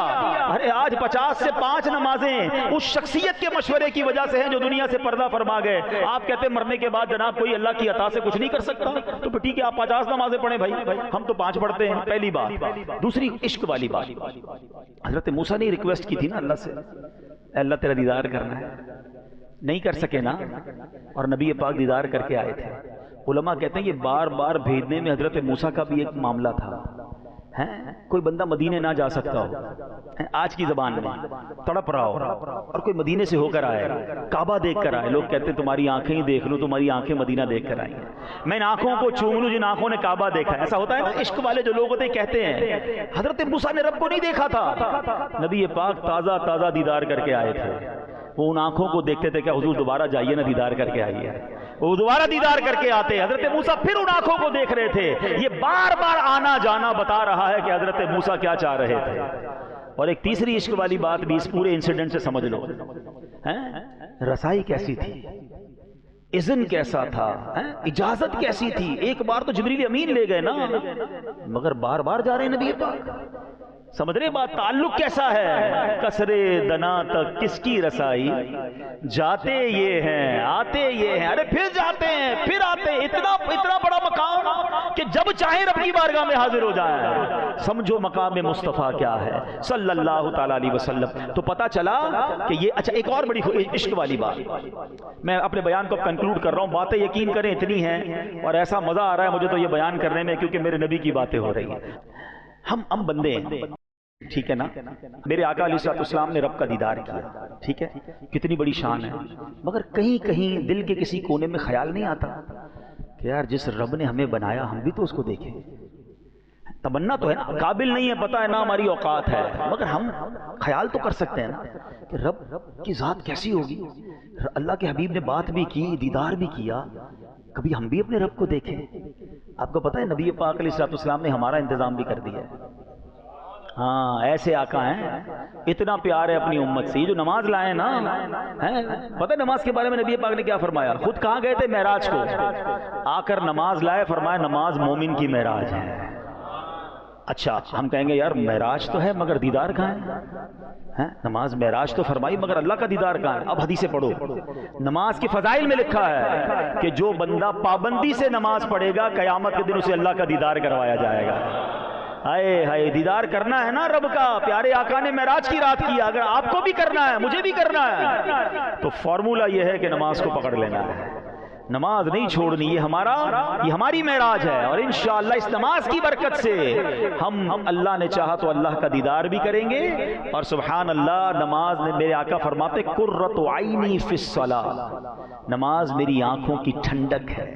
ارے آج 50 سے 5 نمازیں اس شخصیت کے مشورے کی وجہ سے ہیں جو دنیا سے پردہ فرما گئے۔ آپ کہتے ہیں مرنے کے بعد جناب کوئی اللہ کی عطا سے کچھ نہیں کر سکتا، تو پھر ٹھیک ہے آپ 50 نمازیں پڑھیں بھائی، ہم تو 5 پڑھتے ہیں، پہلی بات۔ دوسری عشق والی بات، حضرت موسیٰ نے ریکویسٹ کی تھی نا اللہ سے، اے اللہ تیرا دیدار کرنا ہے، نہیں کر سکے نا، اور نبی پاک دیدار کر کے آئے تھے۔ علماء کہتے ہیں یہ بار بار بھیجنے میں حضرت موسیٰ کا بھی ایک معاملہ تھا، کوئی بندہ مدینے نہ جا سکتا ہو، آج کی زبان میں تڑپ رہا ہو، اور کوئی مدینے سے ہو کر آئے، کعبہ دیکھ کر آئے، لوگ کہتے ہیں تمہاری آنکھیں ہی دیکھ لوں، تمہاری آنکھیں مدینہ دیکھ کر آئی ہیں، میں ان آنکھوں کو چوم لوں جن آنکھوں نے کعبہ دیکھا ہے۔ ایسا ہوتا ہے نا، عشق والے جو لوگ ہوتے ہیں کہتے ہیں حضرت موسیٰ نے رب کو نہیں دیکھا تھا، نبی پاک تازہ تازہ دیدار کر کے آئے تھے، وہ ان آنکھوں کو دیکھتے تھے کہ حضور دوبارہ جائیے نا دیدار کر کے آئیے، وہ دوبارہ دیدار کر کے آتے، حضرت موسیٰ پھر ان آنکھوں کو دیکھ رہے تھے۔ یہ بار بار آنا جانا بتا رہا ہے کہ حضرت موسیٰ کیا چاہ رہے تھے۔ اور ایک تیسری عشق والی بات بھی اس پورے انسیڈنٹ سے سمجھ لو، رسائی کیسی تھی، اذن کیسا تھا، اجازت کیسی تھی. ایک بار تو جبریل امین لے گئے نا، مگر بار بار جا رہے ہیں نبی پاک. سمجھ رہے بات؟ تعلق کیسا ہے؟ کسرے دنا تک کس کی رسائی، جاتے یہ ہیں آتے یہ ہیں، ارے پھر جاتے ہیں پھر آتے ہیں. اتنا بڑا مقام کہ جب چاہیں رب کی بارگاہ میں حاضر ہو جائیں. سمجھو مقام مصطفیٰ کیا ہے صلی اللہ تعالی علیہ وسلم. تو پتا چلا کہ یہ اچھا ایک اور بڑی عشق والی بات. میں اپنے بیان کو کنکلوڈ کر رہا ہوں. باتیں یقین کریں اتنی ہیں اور ایسا مزہ آ رہا ہے مجھے تو یہ بیان کرنے میں، کیونکہ میرے نبی کی باتیں ہو رہی ہیں. ہم بندے ہیں، ٹھیک ہے نا. میرے آقا علیہ الصلوۃ والسلام نے رب کا دیدار کیا، ٹھیک ہے، کتنی بڑی شان ہے. مگر کہیں کہیں دل کے کسی کونے میں خیال نہیں آتا کہ یار جس رب نے ہمیں بنایا ہم بھی تو اس کو دیکھیں. تمنا تو ہے نا، قابل نہیں ہے، پتہ ہے نا ہماری اوقات ہے، مگر ہم خیال تو کر سکتے ہیں نا کہ رب کی ذات کیسی ہوگی. اللہ کے حبیب نے بات بھی کی، دیدار بھی کیا، کبھی ہم بھی اپنے رب کو دیکھیں. آپ کو پتہ ہے نبی پاک علیہ الصلوۃ والسلام نے ہمارا انتظام بھی کر دیا ہے. ہاں ایسے آقا ہیں، اتنا پیار ہے اپنی امت سے. یہ جو نماز لائے نا، پتہ ہے نماز کے بارے میں نبی پاک نے کیا فرمایا؟ خود کہاں گئے تھے معراج کو، آ کر نماز لائے، فرمایا نماز مومن کی معراج ہے. اچھا ہم کہیں گے یار معراج تو ہے مگر دیدار کہاں ہے؟ نماز معراج تو فرمائی مگر اللہ کا دیدار کہاں ہے؟ اب حدیثیں پڑھو. نماز کی فضائل میں لکھا ہے کہ جو بندہ پابندی سے نماز پڑھے گا قیامت کے دن اسے اللہ کا دیدار کروایا جائے گا. ہائے ہائے، دیدار کرنا ہے نا رب کا. پیارے آقا نے معراج کی رات کیا، اگر آپ کو بھی کرنا ہے مجھے بھی کرنا ہے تو فارمولہ یہ ہے کہ نماز کو پکڑ لینا ہے، نماز نہیں چھوڑنی. یہ ہماری معراج ہے، اور انشاءاللہ اس نماز کی برکت سے ہم اللہ نے چاہا تو اللہ کا دیدار بھی کریں گے. اور سبحان اللہ، نماز نے، میرے آقا فرماتے قرۃ عینی فی الصلاۃ، نماز میری آنکھوں کی ٹھنڈک ہے.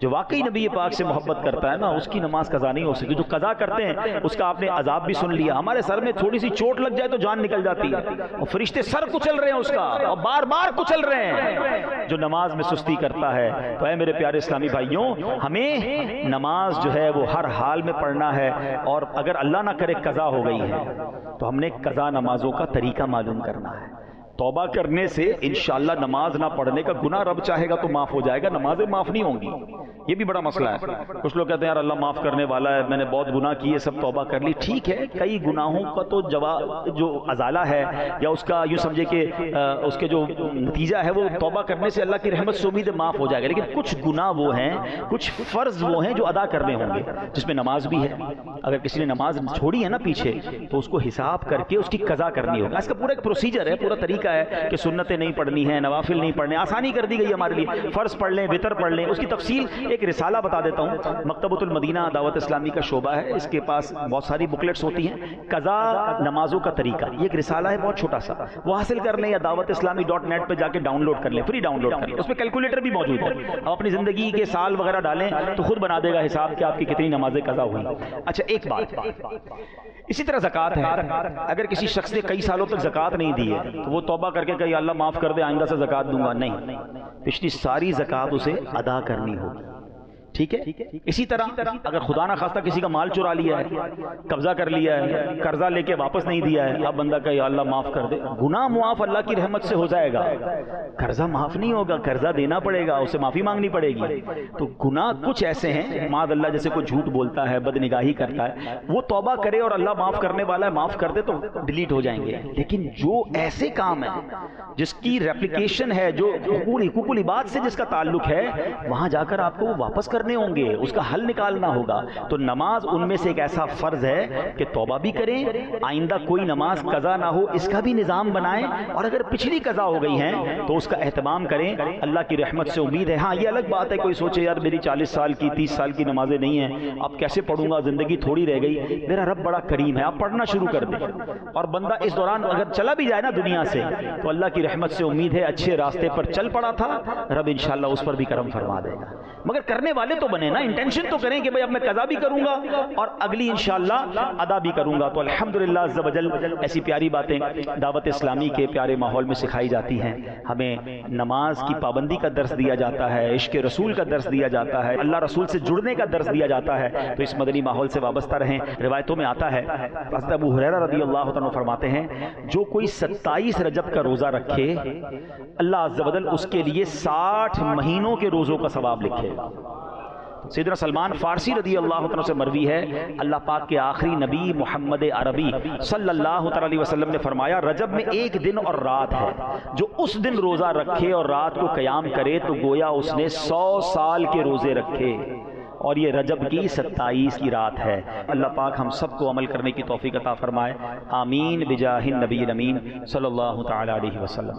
جو واقعی نبی پاک سے محبت کرتا ہے نا اس کی نماز قضا نہیں ہو سکتی. جو قضا کرتے ہیں اس کا آپ نے عذاب بھی سن لیا. ہمارے سر میں تھوڑی سی چوٹ لگ جائے تو جان نکل جاتی ہے، اور فرشتے سر کچل رہے ہیں اس کا، اور بار بار کچل رہے ہیں. جو نماز میں سستی کرتا ہے، تو اے میرے پیارے اسلامی بھائیوں، ہمیں نماز جو ہے وہ ہر حال میں پڑھنا ہے. اور اگر اللہ نہ کرے قضا ہو گئی ہے تو ہم نے قضا نمازوں کا طریقہ معلوم کرنا ہے. توبہ کرنے سے انشاءاللہ نماز نہ پڑھنے کا گناہ رب چاہے گا تو معاف ہو جائے گا، نمازیں معاف نہیں ہوں گی. یہ بھی بڑا مسئلہ ہے. کچھ لوگ کہتے ہیں یار اللہ معاف کرنے والا ہے، میں نے بہت گناہ کیے سب توبہ کر لی. ٹھیک ہے، کئی گناہوں کا تو جو ازالہ ہے یا اس کا یوں سمجھے کہ اس کے جو نتیجہ ہے وہ توبہ کرنے سے اللہ کی رحمت سے امید معاف ہو جائے گا. لیکن کچھ گناہ وہ ہیں، کچھ فرض وہ ہیں جو ادا کرنے ہوں گے، جس میں نماز بھی ہے. اگر کسی نے نماز چھوڑی ہے نا پیچھے تو اس کو حساب کر کے اس کی قضا کرنی ہوگا. اس کا پورا ایک پروسیجر ہے، پورا طریقہ ہے کہ سنتیں نہیں پڑھنی ہیں، نوافل نہیں پڑھنے، آسانی کر دی گئی ہمارے لیے. فرض پڑھ لیں، وتر پڑھ لیں. اس کی تفصیل ایک رسالہ بتا دیتا ہوں. مکتبۃ المدینہ دعوت اسلامی کا شعبہ ہے، اس کے پاس بہت ساری بکلیٹس ہوتی ہیں، قضا نمازوں کا طریقہ. یہ ایک رسالہ ہے بہت چھوٹا سا، وہ حاصل کر لیں یا dawatIslami.net پہ جا کے ڈاؤن لوڈ کر لیں، فری ڈاؤن لوڈ کر لیں. اس پہ کیلکولیٹر بھی موجود ہے، آپ اپنی زندگی کے سال وغیرہ ڈالیں تو خود بنا دے گا حساب کہ آپ کی کتنی نمازیں قضا ہوئی. اچھا ایک بات، اسی طرح زکوٰۃ ہے. اگر کسی شخص نے کئی سالوں تک زکوٰۃ نہیں دی ہے تو وہ توبہ کر کے کہ اللہ معاف کر دے آئندہ سے زکوٰۃ دوں گا، نہیں، پچھلی ساری زکوٰۃ اسے ادا کرنی ہوگی. ٹھیک ہے. اسی طرح اگر خدا نہ خواستہ کسی کا مال چرا لیا ہے، قبضہ کر لیا ہے، قرضہ لے کے واپس نہیں دیا ہے، اب بندہ کہ یا اللہ معاف کر دے، گناہ معاف اللہ کی رحمت سے ہو جائے گا، قرضہ معاف نہیں ہوگا، قرضہ دینا پڑے گا، اسے معافی مانگنی پڑے گی. تو گناہ کچھ ایسے ہیں معاذ اللہ، جیسے کوئی جھوٹ بولتا ہے، بد نگاہی کرتا ہے، وہ توبہ کرے اور اللہ معاف کرنے والا ہے، معاف کر دے تو ڈیلیٹ ہو جائیں گے. لیکن جو ایسے کام ہیں جس کی ریپلیکیشن ہے، جو حقوق العباد سے جس کا تعلق ہے، وہاں جا کر آپ کو وہ واپس کرنے ہوں گے، اس کا حل نکالنا ہوگا. تو نماز ان میں سے ایک ایسا فرض ہے کہ توبہ بھی کریں، آئندہ کوئی نماز قضا نہ ہو اس کا بھی نظام بنائیں، اور اگر پچھلی قضا ہو گئی ہیں تو اس کا اہتمام کریں. اللہ کی رحمت سے امید ہے. ہاں یہ الگ بات ہے کوئی سوچے یار میری 40 سال کی 30 سال کی نمازیں نہیں ہیں، اب کیسے پڑھوں گا، زندگی تھوڑی رہ گئی. میرا رب بڑا کریم ہے، آپ پڑھنا شروع کر دیں، اور بندہ اس دوران اگر چلا بھی جائے نا دنیا سے تو اللہ کی رحمت سے امید ہے اچھے راستے پر چل پڑا تھا، رب انشاءاللہ اس پر بھی کرم فرما دے گا. مگر کرنے والے والے تو بنے نا، انٹینشن تو کریں کہ بھئی اب میں قضا بھی کروں گا اور اگلی انشاءاللہ ادا بھی کروں گا۔ تو الحمدللہ عز و جل ایسی پیاری باتیں دعوت اسلامی کے پیارے ماحول میں سکھائی جاتی ہیں۔ ہمیں نماز کی پابندی کا درس دیا جاتا ہے، عشق رسول کا درس دیا جاتا ہے، اللہ رسول سے جڑنے کا درس دیا جاتا ہے۔ تو اس مدنی ماحول سے وابستہ رہیں۔ روایتوں میں آتا ہے، حضرت ابو ہریرہ رضی اللہ عنہ فرماتے ہیں جو کوئی 27 رجب کا روزہ رکھے اللہ عز و جل اس کے لیے 60 مہینوں کے روزوں کا ثواب لکھے گا۔ سیدنا سلمان فارسی رضی اللہ عنہ سے مروی ہے، اللہ پاک کے آخری نبی محمد عربی صلی اللہ علیہ وسلم نے فرمایا رجب میں ایک دن اور رات ہے، جو اس دن روزہ رکھے اور رات کو قیام کرے تو گویا اس نے 100 سال کے روزے رکھے، اور یہ رجب کی 27 کی رات ہے۔ اللہ پاک ہم سب کو عمل کرنے کی توفیق عطا فرمائے، آمین بجاہ النبی الامین صلی اللہ تعالی علیہ وسلم۔